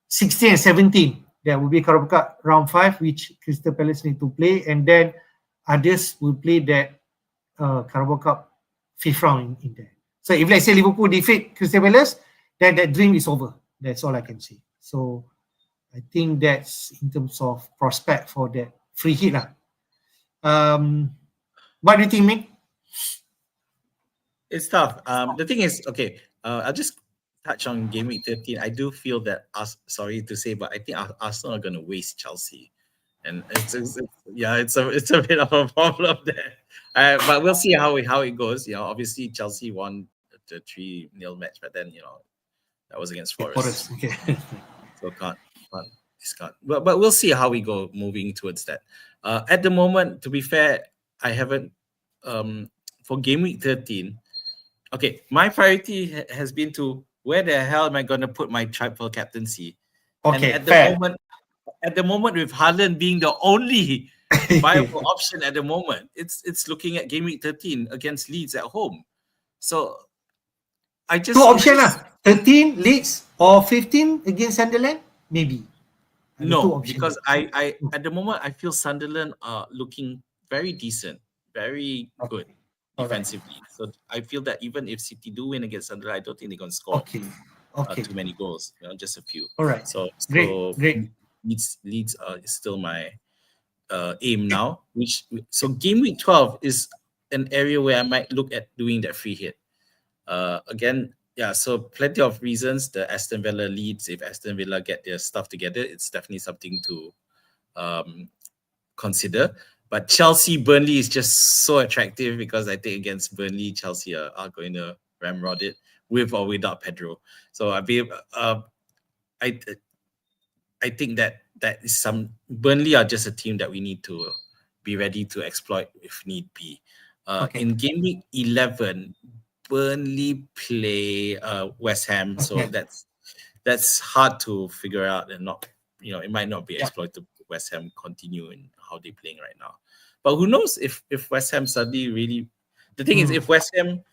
A: 16 and 17 there will be Carabao Cup round 5, which Crystal Palace need to play, and then others will play that Carabao Cup 5th round in there. So if let's say Liverpool defeat Crystal Palace, then that dream is over. That's all I can say. So I think that's in terms of prospect for that free hit lah. What do you think, Mick?
B: It's tough. The thing is, okay, I'll just touch on Game Week 13. I do feel that, sorry to say, but I think Arsenal are going to waste Chelsea. And it's a bit of a problem there. But we'll see how it goes. You know, obviously Chelsea won the 3-0 match, but then, you know, that was against Forest.
A: Okay.
B: So can't discard. But we'll see how we go moving towards that. At the moment, to be fair, I haven't for Game Week 13. Okay, my priority has been to where the hell am I going to put my triple captaincy?
A: Okay,
B: and
A: fair.
B: at the moment, with Haaland being the only viable option at the moment, it's looking at Game Week 13 against Leeds at home. So I just
A: 2 options 13 Leeds or 15 against Sunderland, maybe.
B: No, because I at the moment I feel Sunderland are looking very decent, very good defensively. Right. So I feel that even if City do win against Sunderland, I don't think they're going to score too many goals. You know, just a few.
A: All right.
B: So
A: great.
B: Leeds is still my aim now. So Game Week 12 is an area where I might look at doing that free hit. Again. Yeah, so plenty of reasons. The Aston Villa Leeds, if Aston Villa get their stuff together, it's definitely something to consider. But Chelsea Burnley is just so attractive because I think against Burnley, Chelsea are going to ramrod it with or without Pedro. So I think that is some Burnley are just a team that we need to be ready to exploit if need be. In Game Week 11. Burnley play West Ham, so that's hard to figure out, and not, you know, it might not be exploitable. West Ham continue in how they're playing right now, but who knows if West Ham suddenly really. The thing is, if West Ham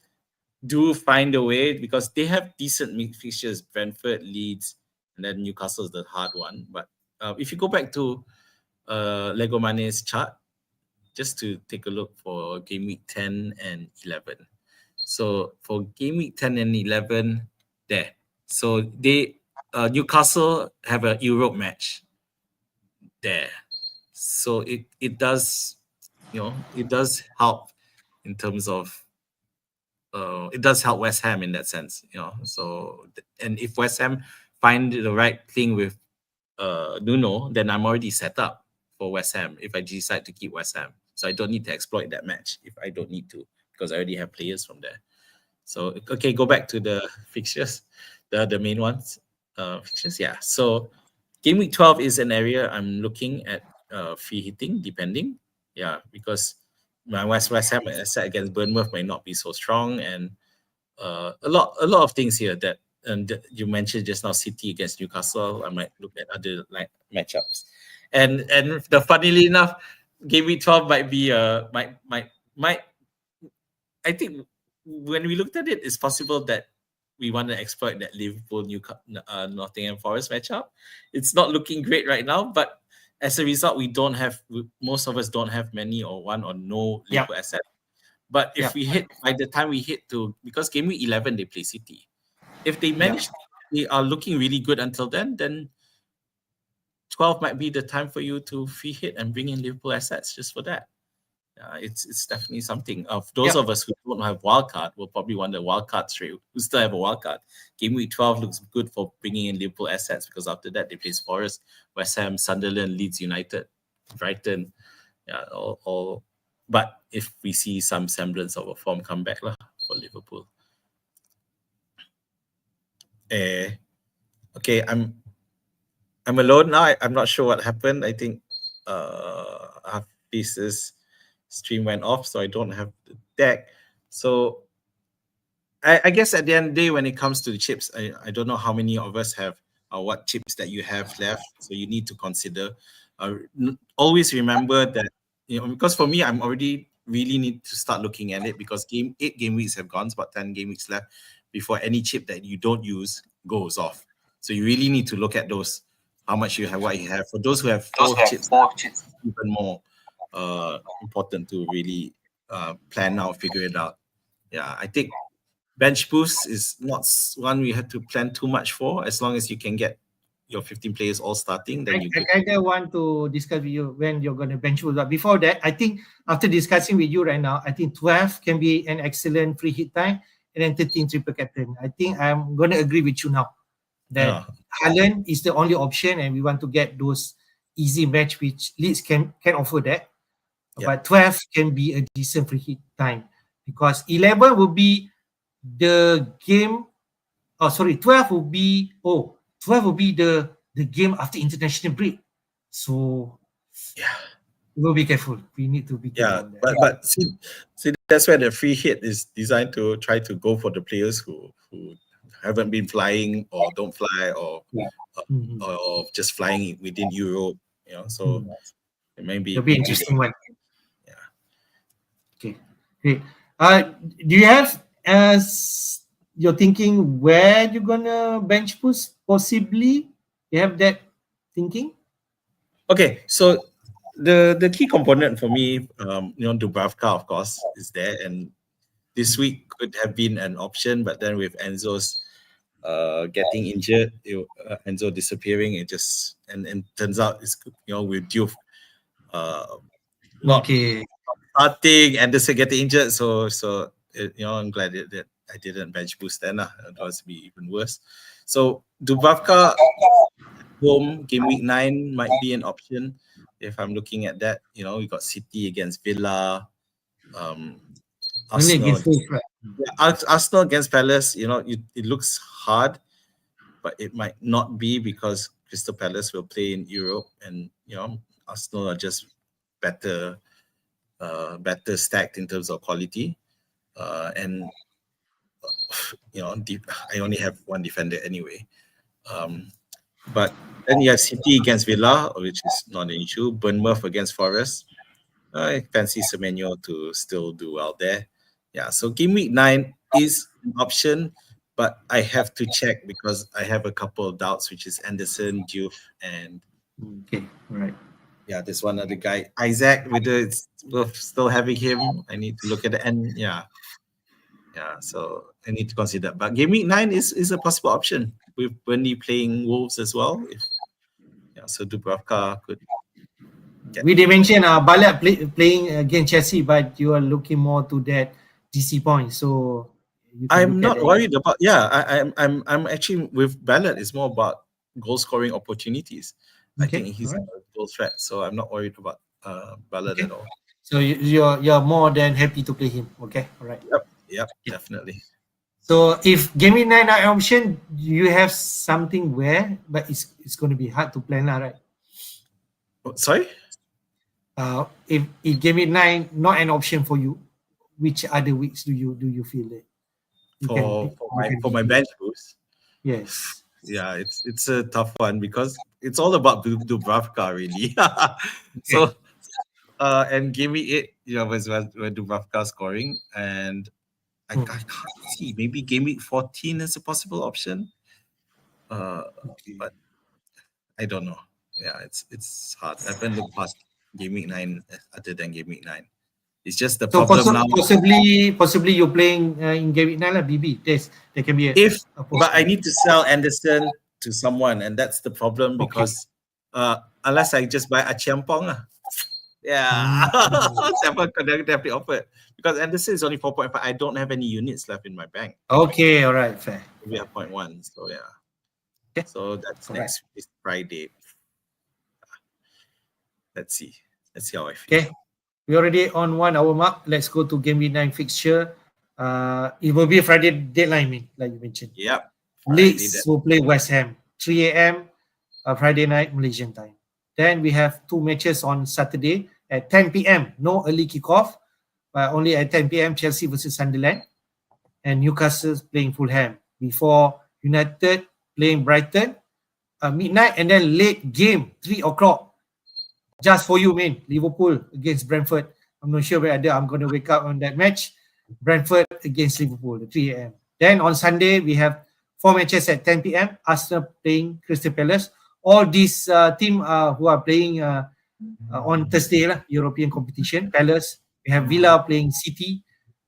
B: do find a way, because they have decent fixtures, Brentford, Leeds, and then Newcastle is the hard one. But if you go back to Legomané's chart, just to take a look for Game Week 10 and 11. So for Game Week 10 and 11, there. So they Newcastle have a Europe match there. So it does, you know, it does help in terms of it does help West Ham in that sense, you know. So, and if West Ham find the right thing with Nuno, then I'm already set up for West Ham if I decide to keep West Ham. So I don't need to exploit that match if I don't need to, because I already have players from there. So, okay, go back to the fixtures, the main ones. Fixtures, yeah. So, Game Week 12 is an area I'm looking at free hitting, depending. Yeah, because my West Ham set against Bournemouth might not be so strong, and a lot of things here that you mentioned just now, City against Newcastle. I might look at other matchups, and the funnily enough, Game Week 12 might be might. I think when we looked at it, it's possible that we want to exploit that Liverpool Nottingham Forest matchup. It's not looking great right now, but as a result, most of us don't have many or one or no Liverpool assets. But if we hit, by the time we hit because Game Week 11 they play City, if they manage, they are looking really good until then 12 might be the time for you to free hit and bring in Liverpool assets just for that. It's definitely something. Of those of us who don't have wildcard will probably want the wildcard straight. Who still have a wildcard. Game Week 12 looks good for bringing in Liverpool assets, because after that they face Forest, West Ham, Sunderland, Leeds United, Brighton. Yeah, all. But if we see some semblance of a form comeback for Liverpool. Okay, I'm alone now. I'm not sure what happened. I think Hafiz's stream went off, so I don't have the deck. So I guess at the end of the day, when it comes to the chips, I don't know how many of us have or what chips that you have left. So you need to consider. Always remember that, because for me, I'm already really need to start looking at it because 8 game weeks have gone, it's about 10 game weeks left before any chip that you don't use goes off. So you really need to look at those, how much you have, what you have. For those who have 4 chips, even more important to really plan out, figure it out. Yeah, I think bench boost is not one we have to plan too much for. As long as you can get your 15 players all starting, then you
A: I kind of want to discuss with you when you're going to bench boost. But before that, I think after discussing with you right now, I think 12 can be an excellent free hit time, and then 13 triple captain. I think I'm going to agree with you now that Haaland is the only option, and we want to get those easy match which Leeds can offer that.
B: Yeah.
A: But 12 can be a decent free hit time because 11 will be the game. 12 will be the game after international break. So
B: yeah,
A: we'll be careful. We need to be careful.
B: Yeah, but see, that's where the free hit is designed to try to go for the players who haven't been flying or don't fly or or just flying within Europe. So it may be
A: It'll be interesting one.
B: Yeah.
A: Okay, great. Do you have you're thinking where you're gonna bench boost? Possibly, you have that thinking.
B: Okay, so the key component for me, Dubravka, of course, is there, and this week could have been an option, but then with Enzo's getting injured, Enzo disappearing, it just and turns out it's with Diouf not starting, Anderson getting injured, so I'm glad that I didn't bench boost then. It was be even worse. So Dubravka home game week 9 might be an option if I'm looking at that. We got City against Villa, Arsenal. Arsenal against Palace. It looks hard, but it might not be because Crystal Palace will play in Europe, and Arsenal are just better stacked in terms of quality, and I only have one defender anyway. But then you have City against Villa, which is not an issue. Bournemouth against Forest. I fancy Semenyo to still do well there. Yeah, so game week 9 is an option, but I have to check because I have a couple of doubts, which is Anderson, Diouf, and
A: right.
B: Yeah, there's one other guy, Isaac. Whether it's worth still having him, I need to look at the end. Yeah. So I need to consider. But game week 9 is a possible option with Burnley playing Wolves as well. So Dubravka could.
A: We did mention Ballard playing against Chelsea, but you are looking more to that GC point. So
B: I'm not worried about. Yeah, I'm actually with Ballard. It's more about goal scoring opportunities. I think he's a goal threat, so I'm not worried about Ballard at all.
A: So you're more than happy to play him. Okay, all right.
B: Yep, definitely.
A: So if game week 9 are option, you have something where, but it's going to be hard to plan, right?
B: Sorry.
A: If game week 9 not an option for you, which other weeks do you feel that?
B: For my bench boost?
A: Yes.
B: Yeah, it's a tough one because it's all about Dubravka really. So and game week 8, was when Dubravka scoring, and I can't see. Maybe game week 14 is a possible option. But I don't know. Yeah, it's hard. I haven't looked past game week 9 other than game week 9. It's just the problem now.
A: Possibly you're playing in game week 9 BB. There can be
B: but I need to sell Anderson to someone, and that's the problem because unless I just buy Achiampong. Yeah, someone could definitely offer it because Anderson is only 4.5. I don't have any units left in my bank.
A: Okay, all right, fair.
B: We have 0.1, so yeah. Okay. So that's next Friday. Let's see how I feel.
A: Okay, we're already on 1 hour mark. Let's go to game week 9 fixture. It will be a Friday deadline, like you mentioned.
B: Yep.
A: Leeds will play West Ham. 3 a.m. Friday night Malaysian time. Then we have 2 matches on Saturday at 10 p.m. No early kickoff, but only at 10 p.m. Chelsea versus Sunderland and Newcastle playing Fulham before United playing Brighton midnight, and then late game 3 o'clock just for you, man. Liverpool against Brentford. I'm not sure whether I'm going to wake up on that match. Brentford against Liverpool at 3 a.m. Then on Sunday, we have 4 matches at 10 p.m. Arsenal playing Crystal Palace. All these team who are playing on Thursday, European competition. Palace. We have Villa playing City.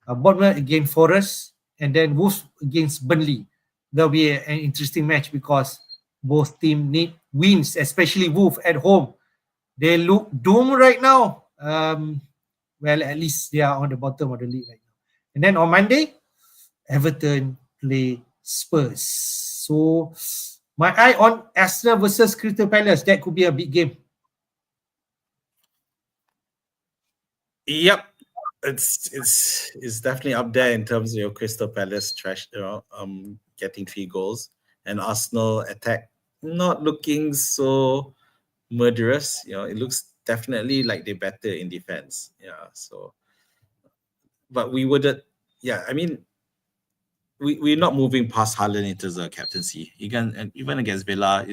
A: Bournemouth against Forest. And then Wolves against Burnley. There'll be an interesting match because both teams need wins, especially Wolves at home. They look doomed right now. Well, at least they are on the bottom of the league right now. And then on Monday, Everton play Spurs. So my eye on Arsenal versus Crystal Palace. That could be a big game.
B: Yep, it's definitely up there in terms of your Crystal Palace getting 3 goals, and Arsenal attack not looking so murderous. It looks definitely like they're better in defense. So, but we wouldn't. I mean, we're not moving past Haaland into the captaincy. Even against Villa,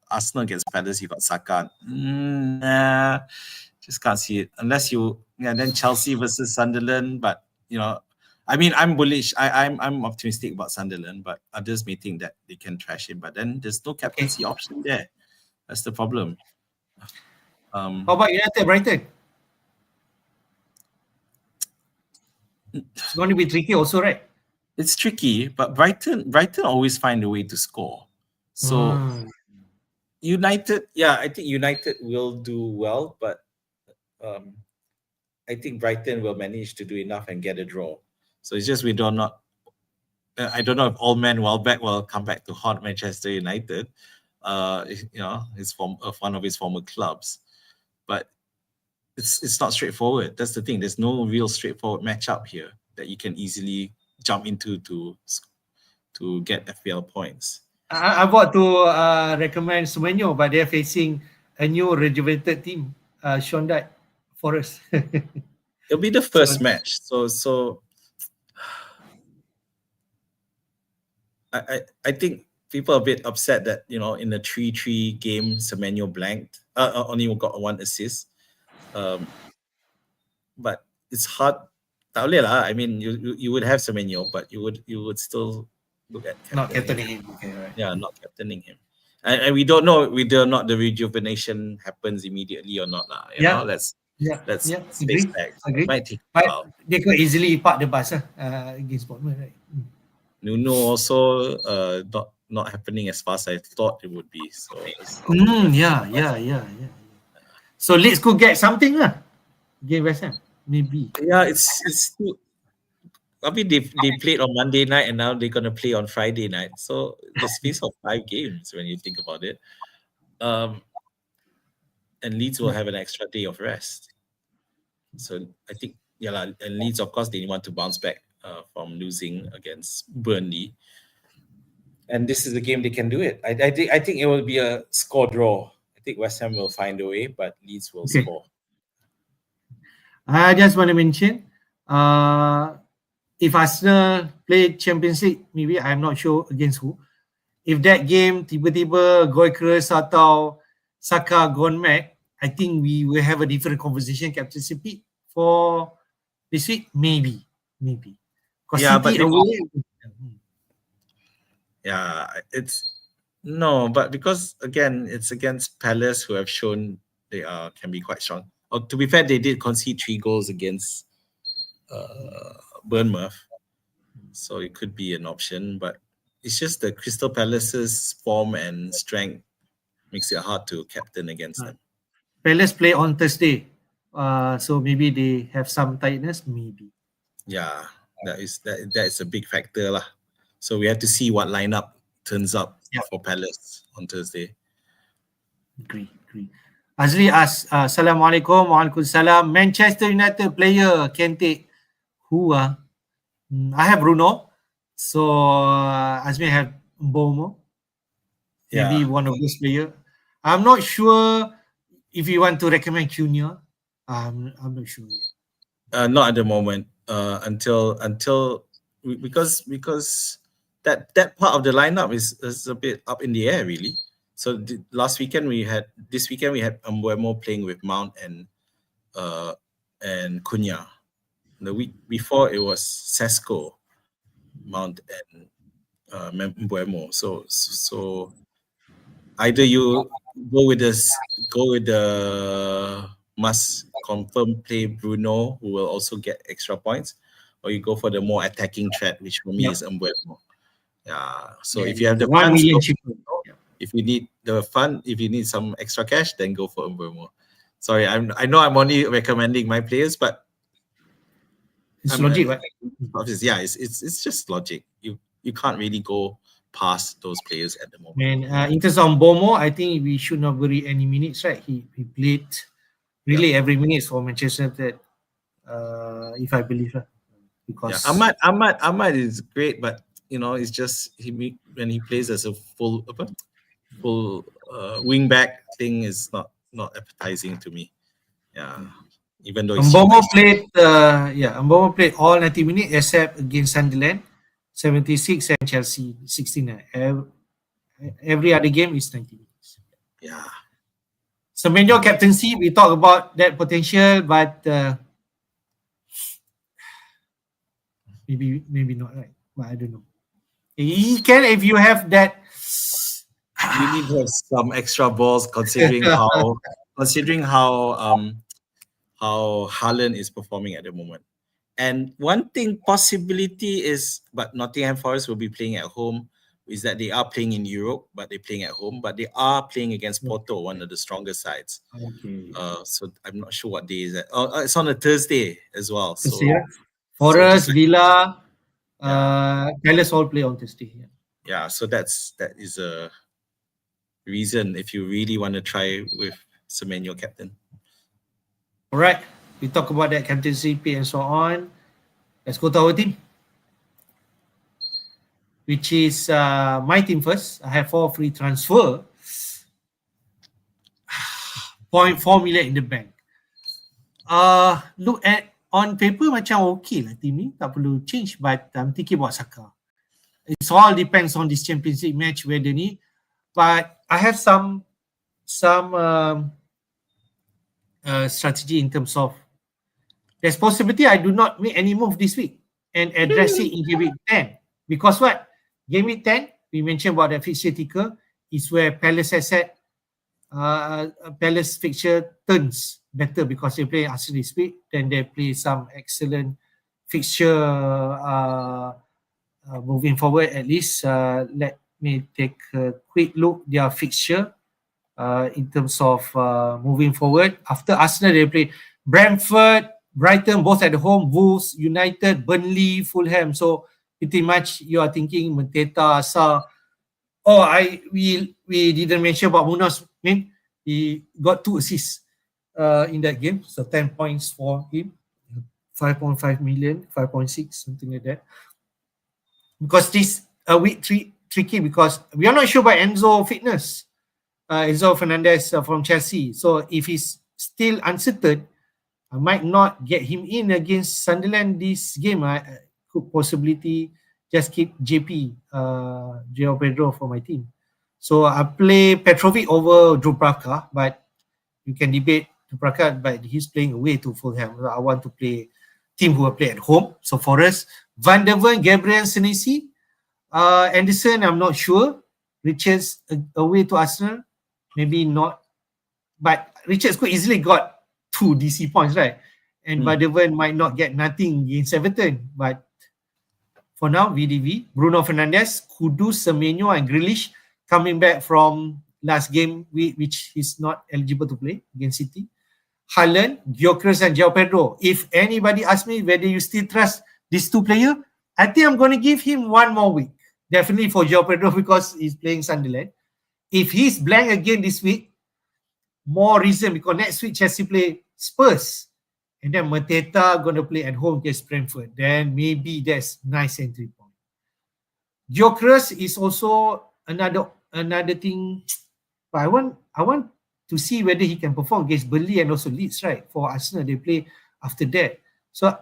B: Arsenal against Palace, you got Saka. Nah, just can't see it unless you. Then Chelsea versus Sunderland, but I mean, I'm bullish. I'm optimistic about Sunderland, but others may think that they can trash it. But then there's no captaincy option there. That's the problem.
A: How about United Brighton? It's going to be tricky also, right?
B: It's tricky, but Brighton always find a way to score. So United, I think United will do well, but I think Brighton will manage to do enough and get a draw. So it's just I don't know if Old Man Welbeck will come back to haunt Manchester United. It's from one of his former clubs, but it's not straightforward. That's the thing. There's no real straightforward matchup here that you can easily jump into to get FPL points.
A: I want to recommend Semenyo, but they're facing a new rejuvenated team, Sean Dyche Forest.
B: It'll be the first match, so I think people are a bit upset that in a 3-3 game, Semenyo blanked. Only got 1 assist. But it's hard. I mean, you would have Semenyo, but you would still look at
A: not captaining him. Okay, right.
B: Yeah, not captaining him. And we don't know whether or not the rejuvenation happens immediately or not. Let's face facts. It might take a while.
A: They could easily park the bus against Bournemouth, right?
B: Nuno also not happening as fast as I thought it would be. So
A: yeah. So Leeds could get something against West Ham, maybe.
B: Yeah, it's too. I mean, they played on Monday night and now they're gonna play on Friday night. So the space of 5 games when you think about it. And Leeds will have an extra day of rest. So I think and Leeds, of course, they want to bounce back from losing against Burnley. And this is the game they can do it. I think it will be a score draw. I think West Ham will find a way, but Leeds will score.
A: I just want to mention, if Arsenal play Champions League, maybe I'm not sure against who. If that game tiba-tiba Gyökeres atau Saka gone mad, I think we will have a different conversation, captaincy for this week. Maybe.
B: But because again, it's against Palace, who have shown they can be quite strong. To be fair, they did concede 3 goals against Bournemouth, so it could be an option. But it's just the Crystal Palace's form and strength makes it hard to captain against them.
A: Palace play on Thursday, so maybe they have some tightness. Maybe.
B: Yeah, that is a big factor lah. So we have to see what lineup turns up for Palace on Thursday.
A: Agree. Azli asks, Assalamualaikum, Waalaikumsalam. Manchester United player can take who? I have Bruno. So Azmi have Mbomo. Maybe one of those players. I'm not sure if you want to recommend Cunha. I'm not sure yet.
B: Not at the moment. Until because that part of the lineup is a bit up in the air, really. So this weekend we had Mbeumo playing with Mount and Cunha. The week before it was Sesko, Mount and Mbeumo. So either you go with the must confirm play Bruno, who will also get extra points, or you go for the more attacking threat, which for me is Mbeumo. Yeah. So if you have the
A: 1
B: funds,
A: million
B: go
A: cheaper.
B: if you need the fund, if you need some extra cash, then go for Mbeumo. Sorry, I know I'm only recommending my players, but
A: It's logic, right?
B: Yeah, it's just logic. You can't really go past those players at the moment.
A: And in terms of Mbeumo, I think we should not worry any minutes, right? He played really every minute for Manchester United, if I believe, because
B: Ahmad is great, but it's just when he plays as a full wing back thing is not appetizing to me. Yeah, even though
A: Mbeumo played all 90 minutes except against Sunderland, 76, and Chelsea 69. Every other game is 90 minutes.
B: Yeah.
A: Semenyo captaincy, we talk about that potential, but maybe not, right? But I don't know. He can if you have that.
B: You need to have some extra balls, considering how Haaland is performing at the moment. And one possibility is, but Nottingham Forest will be playing at home, is that they are playing in Europe, but they're playing at home, but they are playing against Porto, one of the stronger sides.
A: Okay.
B: So I'm not sure what day is that. It's on a Thursday as well. So
A: Forest, Villa, Palace all play on Thursday.
B: Yeah, so that is a reason if you really want to try with Semenyo captain.
A: All right, we talk about that captaincy pay and so on. Let's go to our team, which is my team first. I have 4 free transfer, 0.4 million in the bank. Look at on paper macam okay lah team ni, tak perlu change, but I'm thinking about Saka. It all depends on this Champions League match whether ni, but I have some strategy in terms of there's possibility I do not make any move this week and address it in Gameweek 10, because what Gameweek 10 we mentioned about the fixture ticker is where Palace has said Palace fixture turns better because they play Arsenal this week, then they play some excellent fixture moving forward. At least let me take a quick look their fixture in terms of moving forward. After Arsenal, they play Brentford, Brighton, both at home, Wolves, United, Burnley, Fulham. So pretty much you are thinking Mateta, Asa. We didn't mention about Munoz. He got 2 assists in that game, so 10 points for him, 5.5 million, 5.6, something like that. Because this a week tricky because we are not sure about Enzo fitness. Enzo Fernandez from Chelsea. So if he's still uncertain, I might not get him in against Sunderland this game. I could possibility just keep JP, João Pedro for my team. So I play Petrovic over Dubravka, but you can debate Dubravka, but he's playing away to Fulham. I want to play team who will play at home. So for us, Van der Ven, Gabriel, Senesi, Anderson, I'm not sure. Richards away to Arsenal, maybe not. But Richards could easily got 2 DC points, right? And Van der Ven might not get nothing against Everton. But for now, VDV, Bruno Fernandes, Kudus, Semenyo, and Grealish coming back from last game, which is not eligible to play against City. Haaland, Gyökeres, and João Pedro. If anybody asks me whether you still trust these 2 players, I think I'm going to give him 1 more week. Definitely for João Pedro because he's playing Sunderland. If he's blank again this week, more reason because next week Chelsea play Spurs. And then Mateta going to play at home against Brentford. Then maybe that's nice entry point. Gyökeres is also another another thing, but I want to see whether he can perform against Burnley and also Leeds, right? For Arsenal, they play after that. So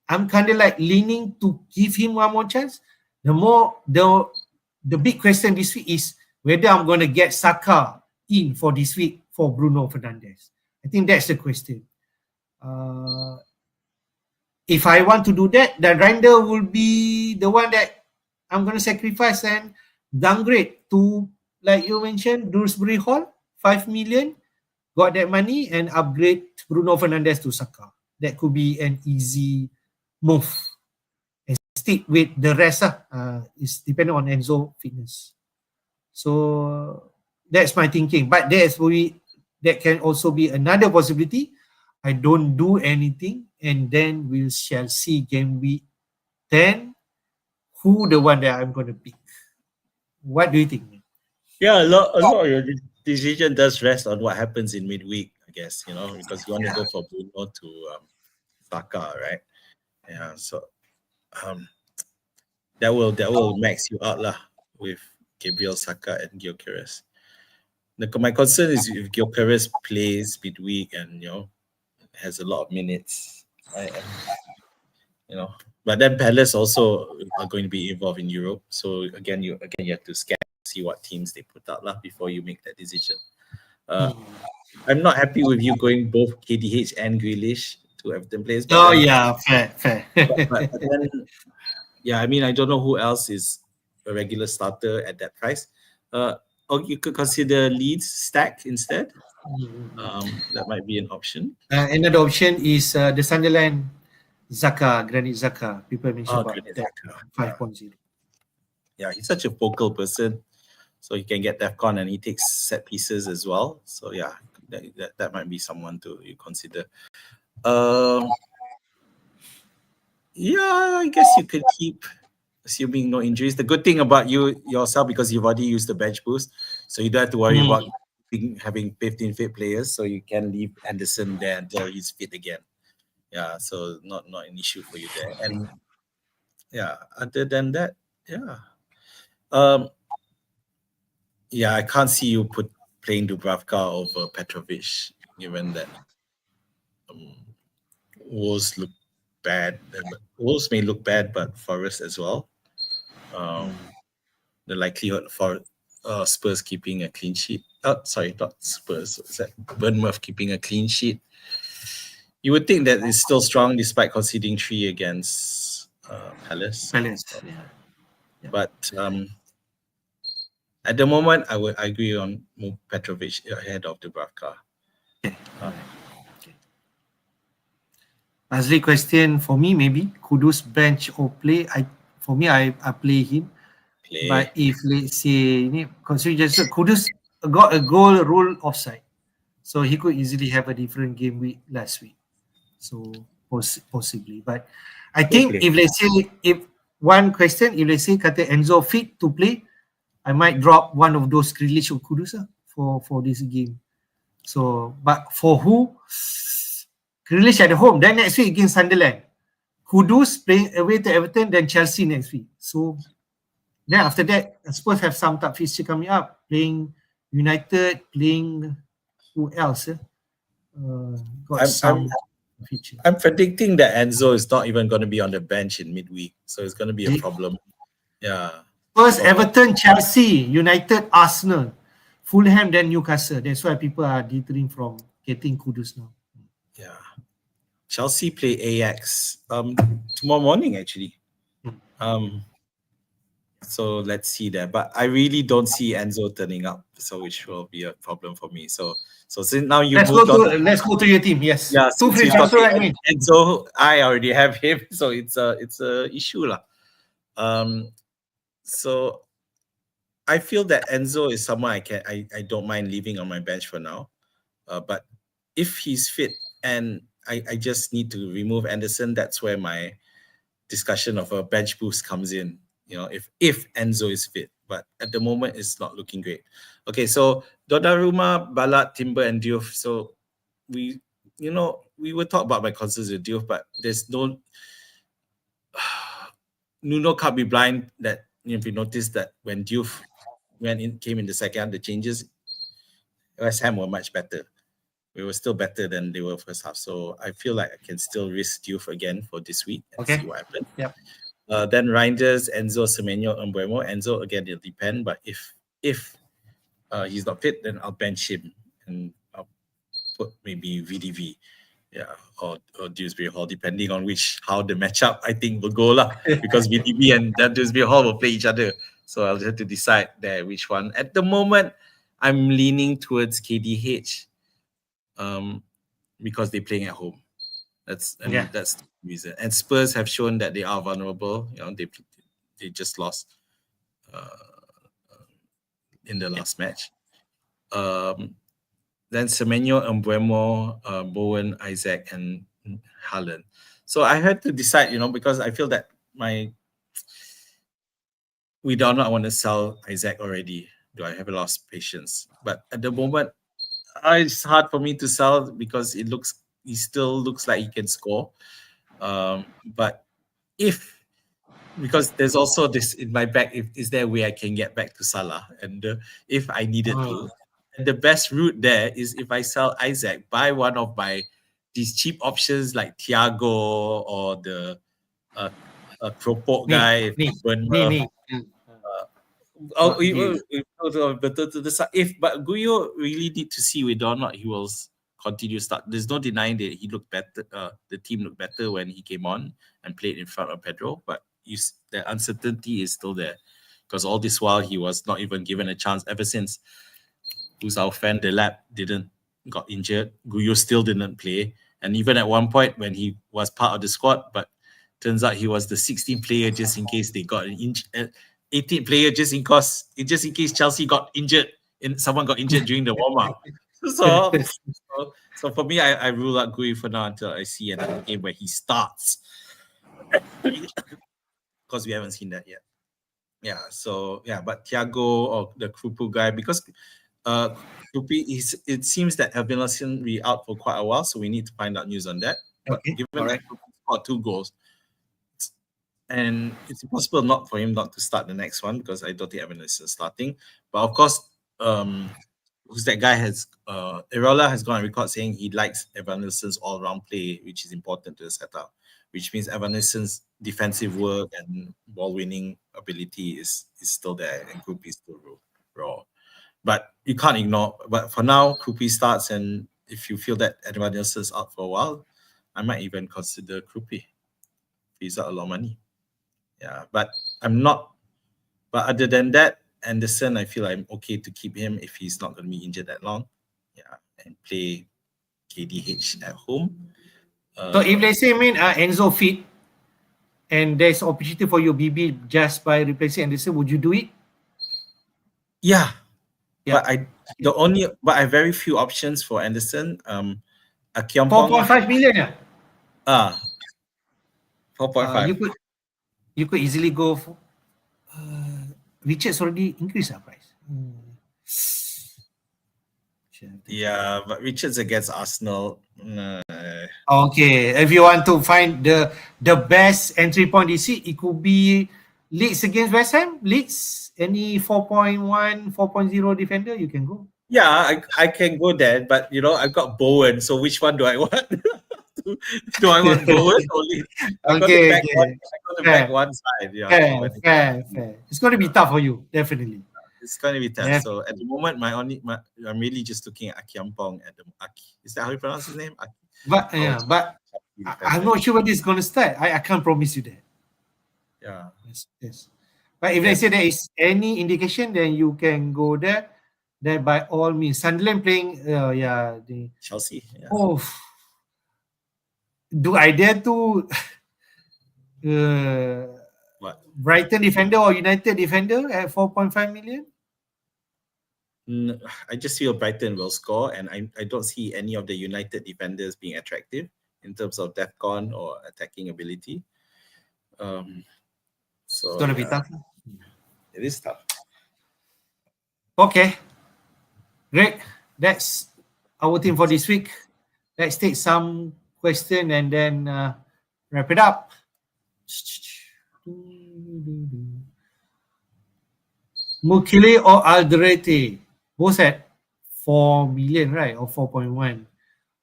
A: I'm kind of like leaning to give him one more chance. The big question this week is whether I'm going to get Saka in for this week for Bruno Fernandes. I think that's the question. If I want to do that, the Grinder will be the one that I'm going to sacrifice and downgrade to, like you mentioned, Dewsbury Hall, 5 million, got that money and upgrade Bruno Fernandes to Saka. That could be an easy move. And stick with the rest. It's dependent on Enzo fitness. So that's my thinking. But that can also be another possibility. I don't do anything, and then we shall see game week 10 who the one that I'm going to pick. What do you think?
B: Yeah, a lot of your decision does rest on what happens in midweek, I guess, because you want to go for Bruno to Saka, right? Yeah, so that will max you out lah with Gabriel Saka and Gyökeres. My concern is if Gyökeres plays midweek and has a lot of minutes, right? And, but then Palace also are going to be involved in Europe. So again you have to scan, see what teams they put out lah before you make that decision. I'm not happy with you going both KDH and Grealish to Everton players.
A: Fair.
B: but then, yeah, I mean, I don't know who else is a regular starter at that price. Or you could consider Leeds stack instead. That might be an option.
A: Another option is the Sunderland Granit Xhaka. People mention about that 5.0.
B: Yeah, he's such a focal person. So he can get DEFCON and he takes set pieces as well. So yeah, that might be someone to you consider. Yeah, I guess you could keep, assuming no injuries. The good thing about yourself, because you've already used the bench boost, so you don't have to worry about having 15 fit players. So you can leave Anderson there until he's fit again. Yeah, so not an issue for you there. And yeah, other than that, yeah, I can't see you playing Dubravka over Petrovic, given that Wolves look bad. Wolves may look bad, but Forest as well. The likelihood for Spurs keeping a clean sheet. Oh, sorry, not Spurs. Is that Bournemouth keeping a clean sheet? You would think that it's still strong despite conceding 3 against Palace.
A: Yeah.
B: But at the moment, I would agree on Petrovic ahead of Dubravka.
A: Okay. Lastly, question for me, maybe Kudus bench or play. I play him. But if let's say consider just Kudus got a goal rule offside, so he could easily have a different game week last week. So possibly, but I think if let's say kata Enzo fit to play, I might drop one of those Grealish or Kudus for this game. So, but for who? Grealish at home, then next week against Sunderland. Kudus playing away to Everton, then Chelsea next week. So then after that, Spurs have some tough fixture coming up. Playing United, playing who else?
B: I'm predicting that Enzo is not even going to be on the bench in midweek, so it's going to be a problem. Yeah.
A: First, Everton, Chelsea, United, Arsenal, Fulham, then Newcastle. That's why people are deterring from getting Kudus now.
B: Yeah. Chelsea play Ajax tomorrow morning, actually. So let's see that. But I really don't see Enzo turning up, so which will be a problem for me. So since now
A: let's go to your team. Yes.
B: Yeah.
A: Two free transfer.
B: Enzo, I already have him, so it's a issue lah. So I feel that Enzo is someone I don't mind leaving on my bench for now. But if he's fit and I just need to remove Anderson, that's where my discussion of a bench boost comes in. If Enzo is fit, but at the moment it's not looking great. Okay, so Donnarumma, Balat, Timber, and Diouf. So we will talk about my concerns with Diouf, but there's no Nuno can't be blind that if you notice that when Diouf when it came in the second, the changes, West Ham were much better. We were still better than they were first half. So I feel like I can still risk Diouf again for this week and see what happens.
A: Yep.
B: Then Reinders, Enzo, Semenyo, and Mbuemo. Enzo, again, it'll depend. But if he's not fit, then I'll bench him and I'll put maybe VDV. Yeah, or Dewsbury Hall, depending on how the matchup I think will go lah. Because VDB and that Dewsbury Hall will play each other, so I'll have to decide there which one. At the moment, I'm leaning towards KDH, because they're playing at home. That's the reason. And Spurs have shown that they are vulnerable. You know, they just lost in the last match. Then Semenyo, Mbuemo, Bowen, Isaac, and Haaland. So I had to decide, because I feel that we do not want to sell Isaac already. Do I have a lot of patience? But at the moment, it's hard for me to sell because he still looks like he can score. But because there's also this in my back, is there a way I can get back to Salah? And if I needed to. And the best route there is if I sell Isaac, buy one of these cheap options like Thiago or the Kropok guy. But Guyo really need to see whether or not he will continue start. There's no denying that he looked better. The team looked better when he came on and played in front of Pedro, but the uncertainty is still there because all this while he was not even given a chance ever since. Who's our fan? The lab got injured. Guyo still didn't play, and even at one point when he was part of the squad, but turns out he was the 16th player just in case they got an 18th player just in case Chelsea got injured and someone got injured during the warm up. So for me, I rule out Guyo for now until I see another game where he starts, because we haven't seen that yet. Yeah. So yeah, but Thiago or the Krupu guy, because it seems that Evanilson will be out for quite a while, so we need to find out news on that. But given that Krupu scored 2 goals, and it's impossible not for him not to start the next one because I don't think Evanilson is starting. But of course, who's that guy Irola has gone on record saying he likes Evanilson's all-round play, which is important to the setup, which means Evanilson's defensive work and ball-winning ability is still there and Krupi is still raw. But you can't ignore. But for now, Krupi starts, and if you feel that Evanilson is out for a while, I might even consider Krupi. He's out a lot of money. Yeah, but I'm not. But other than that, Anderson, I feel I'm okay to keep him if he's not going to be injured that long. Yeah, and play KDH at home.
A: So if let's say, Enzo fit, and there's opportunity for your BB just by replacing Anderson, would you do it?
B: Yeah. But I have very few options for Anderson. Akiampong,
A: 4.5 million.
B: 4.5.
A: You could easily go for Richard's already increased our price.
B: Yeah, but Richard's against Arsenal.
A: Okay, if you want to find the best entry point this week, it could be Leeds against West Ham. Leeds, any 4.1, 4.0 defender, you can go.
B: Yeah, I can go there, but I've got Bowen. So which one do I want? Do I want Bowen or Leeds? I'm going to back one side. Yeah,
A: fair. It's going to be tough for you, definitely.
B: It's going to be tough. Yeah. So at the moment, I'm really just looking at Akiampong at the Aki. Is that how you pronounce his name? Aki.
A: But I'm not sure when it's going to start. I can't promise you that.
B: Yeah.
A: Yes. But if they say there is any indication, then you can go there. Then by all means, Sunderland playing,
B: Chelsea. Yeah.
A: Oh, do I dare to
B: what?
A: Brighton defender or United defender at 4.5 million?
B: I just feel Brighton will score, and I don't see any of the United defenders being attractive in terms of DEFCON or attacking ability. So
A: it's going to be tough.
B: It is tough.
A: Okay. Great. That's our team for this week. Let's take some question and then wrap it up. Mukile or Alderete, both at 4 million, right? Or 4.1.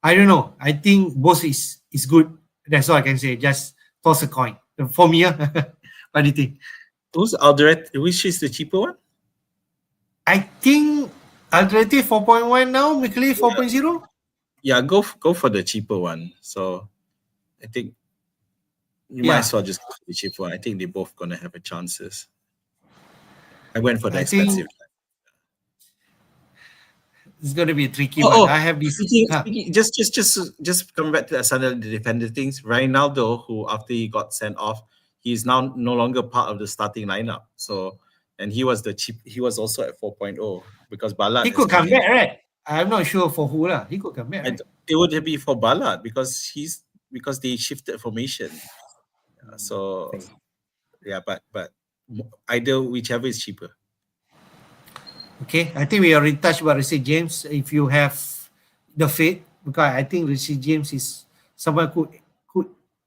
A: I don't know. I think both is good. That's all I can say. Just toss a coin. For me, what do you think?
B: Who's Alderete? Which is the cheaper one?
A: I think Alderete 4.1 now, Mukile 4.0.
B: Yeah, go for the cheaper one. So I think you might
A: Yeah,
B: as well just go for the cheaper one. I think they both gonna have a chances. I went for the
A: I think
B: expensive.
A: it's going to be a tricky one.
B: Oh,
A: I have this.
B: speaking, just coming back to that Sunday the defender things. Ronaldo, who after he got sent off, he's now no longer part of the starting lineup. So, and he was he was also at 4.0 because Ballard
A: He
B: has
A: could
B: come
A: come
B: in.
A: back, right? I'm not sure for who lah. He could come back, right?
B: It would be for Ballard because they shifted formation. So
A: Thanks.
B: yeah, but either whichever is cheaper.
A: Okay, I think we already touched about Richie James. If you have the faith, because I think Richie James is someone could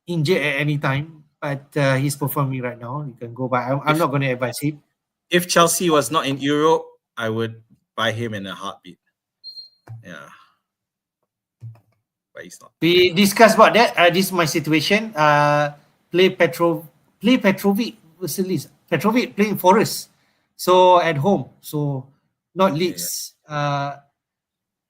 A: injure at any time, but he's performing right now. You can go by. I'm not going to advise him.
B: If Chelsea was not in Europe, I would buy him in a heartbeat. Yeah. But he's not.
A: We discussed about that. This is my situation. Play Petrovic versus Leeds. Petrovic playing Forest, so at home. So not Leeds.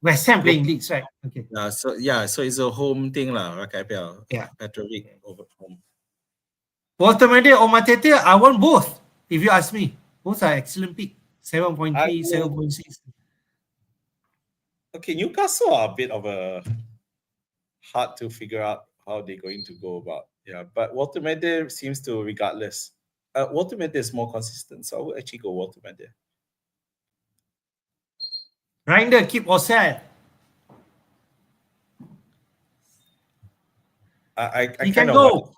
A: West Ham playing Leeds, right? Okay.
B: So it's a home thing lah, FPL.
A: Yeah.
B: Petrovic over home.
A: Walter Mende or Matete, I want both. If you ask me, both are excellent pick. 7.3, 7.6.
B: Okay, Newcastle are a bit of a hard to figure out how they're going to go about. Yeah, but Walter Mende seems to, regardless. Walter Mende is more consistent, so I would actually go Walter Mende.
A: Grinder, keep or sell.
B: I
A: He
B: kind
A: can
B: of
A: go.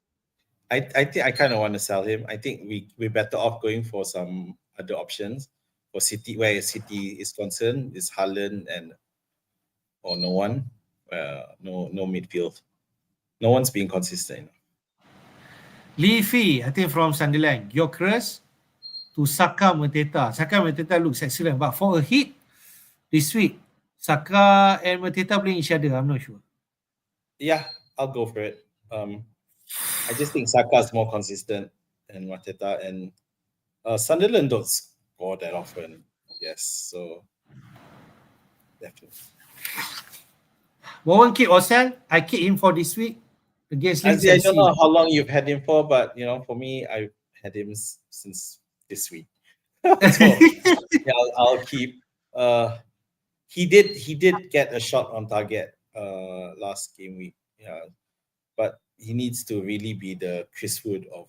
B: I think I kind of want to sell him. I think we're better off going for some other options. For City, where City is concerned, is Haaland or no one, no midfield. No one's being consistent.
A: Leafy, I think from Sunderland. Gyökeres to Saka Mateta. Saka Mateta looks excellent, but for a hit this week, Saka and Mateta playing each other. I'm not sure.
B: Yeah, I'll go for it. I just think Saka is more consistent than Mateta, and Sunderland don't score that often. Yes, so definitely.
A: One kick or sell. I kick him for this week against Leeds.
B: I don't know how long you've had him for, but for me, I've had him since this week. So yeah, I'll keep. He did get a shot on target last game week. Yeah, but he needs to really be the Chris Wood of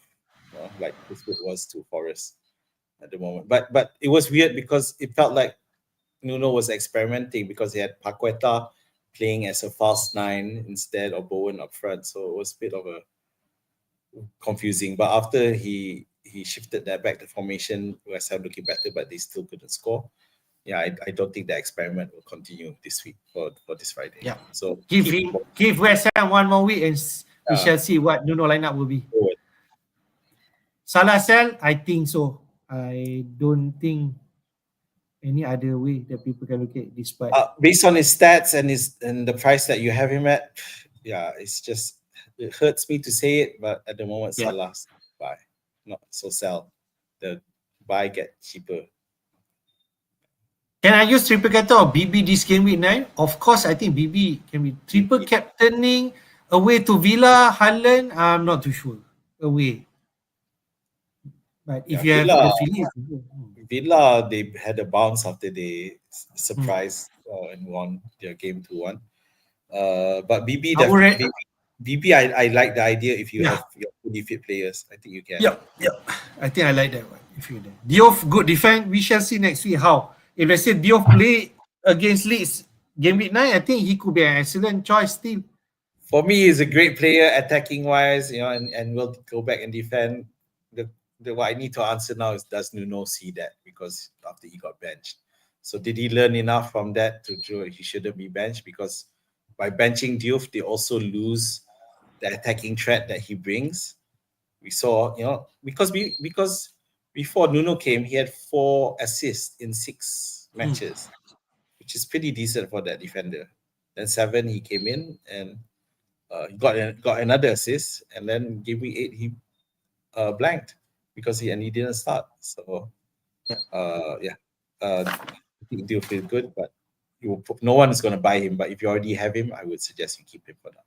B: like Chris Wood was to Forest at the moment. But it was weird because it felt like Nuno was experimenting because he had Paqueta playing as a false nine instead of Bowen up front. So it was a bit of a confusing. But after he shifted that back to formation, West Ham looking better, but they still couldn't score. Yeah, I don't think the experiment will continue this week for this Friday.
A: Yeah.
B: So
A: give West Ham one more week and we shall see what Nuno lineup will be.
B: Forward.
A: Salah sell? I think so. I don't think any other way that people can look at this. But
B: based on his stats and the price that you have him at, yeah, it hurts me to say it, but at the moment, Salah's buy, not so sell. The buy get cheaper.
A: Can I use triple captain or BB this game week 9? Of course, I think BB can be triple captaining away to Villa, Haaland. I'm not too sure. Away. But if you have the feeling,
B: Villa, they had a bounce after they surprised and won their game 2-1. But BB, I like the idea if you have your fully fit players. I think you can.
A: Yeah. I think I like that one. If you're there. Diouf, good defense. We shall see next week how. If let's say Diouf play against Leeds game week 9, I think he could be an excellent choice still.
B: For me, he's a great player attacking wise, and will go back and defend. What I need to answer now is, does Nuno see that? Because after he got benched. So did he learn enough from that to do he shouldn't be benched? Because by benching Diouf, they also lose the attacking threat that he brings. We saw, because before Nuno came, he had 4 assists in 6 matches, which is pretty decent for that defender. Then 7, he came in and he got another assist, and then Gameweek 8 he blanked because he didn't start. So I think he'll feel good, but no one is going to buy him. But if you already have him, I would suggest you keep him for now.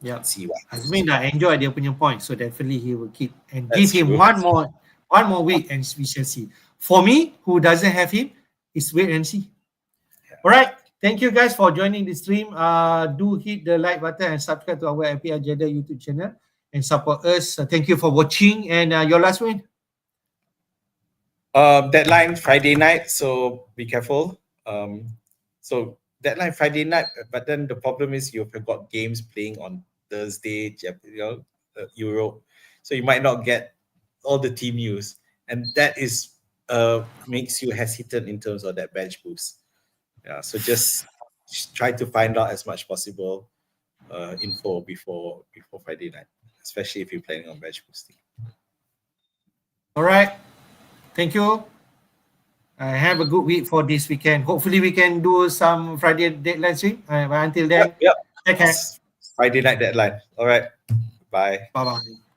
A: Yeah.
B: See what
A: Azmin dah enjoy dia punya point, so definitely he will keep and
B: That's
A: give him
B: true.
A: one more week, and we shall see. For me, who doesn't have him, it's wait and see. All right. Thank you guys for joining the stream. Do hit the like button and subscribe to our FPL Jedi YouTube channel and support us. Thank you for watching. And your last win?
B: Deadline Friday night, so be careful. So deadline Friday night, but then the problem is you've got games playing on Thursday, Europe, so you might not get all the team news, and that is makes you hesitant in terms of that bench boost. Yeah, so just try to find out as much possible info before Friday night, especially if you're planning on bench boosting.
A: All right. Thank you. Have a good week for this weekend. Hopefully, we can do some Friday deadline stream. But until then,
B: Yep.
A: take care.
B: Friday night deadline. All right. Bye.
A: Bye-bye.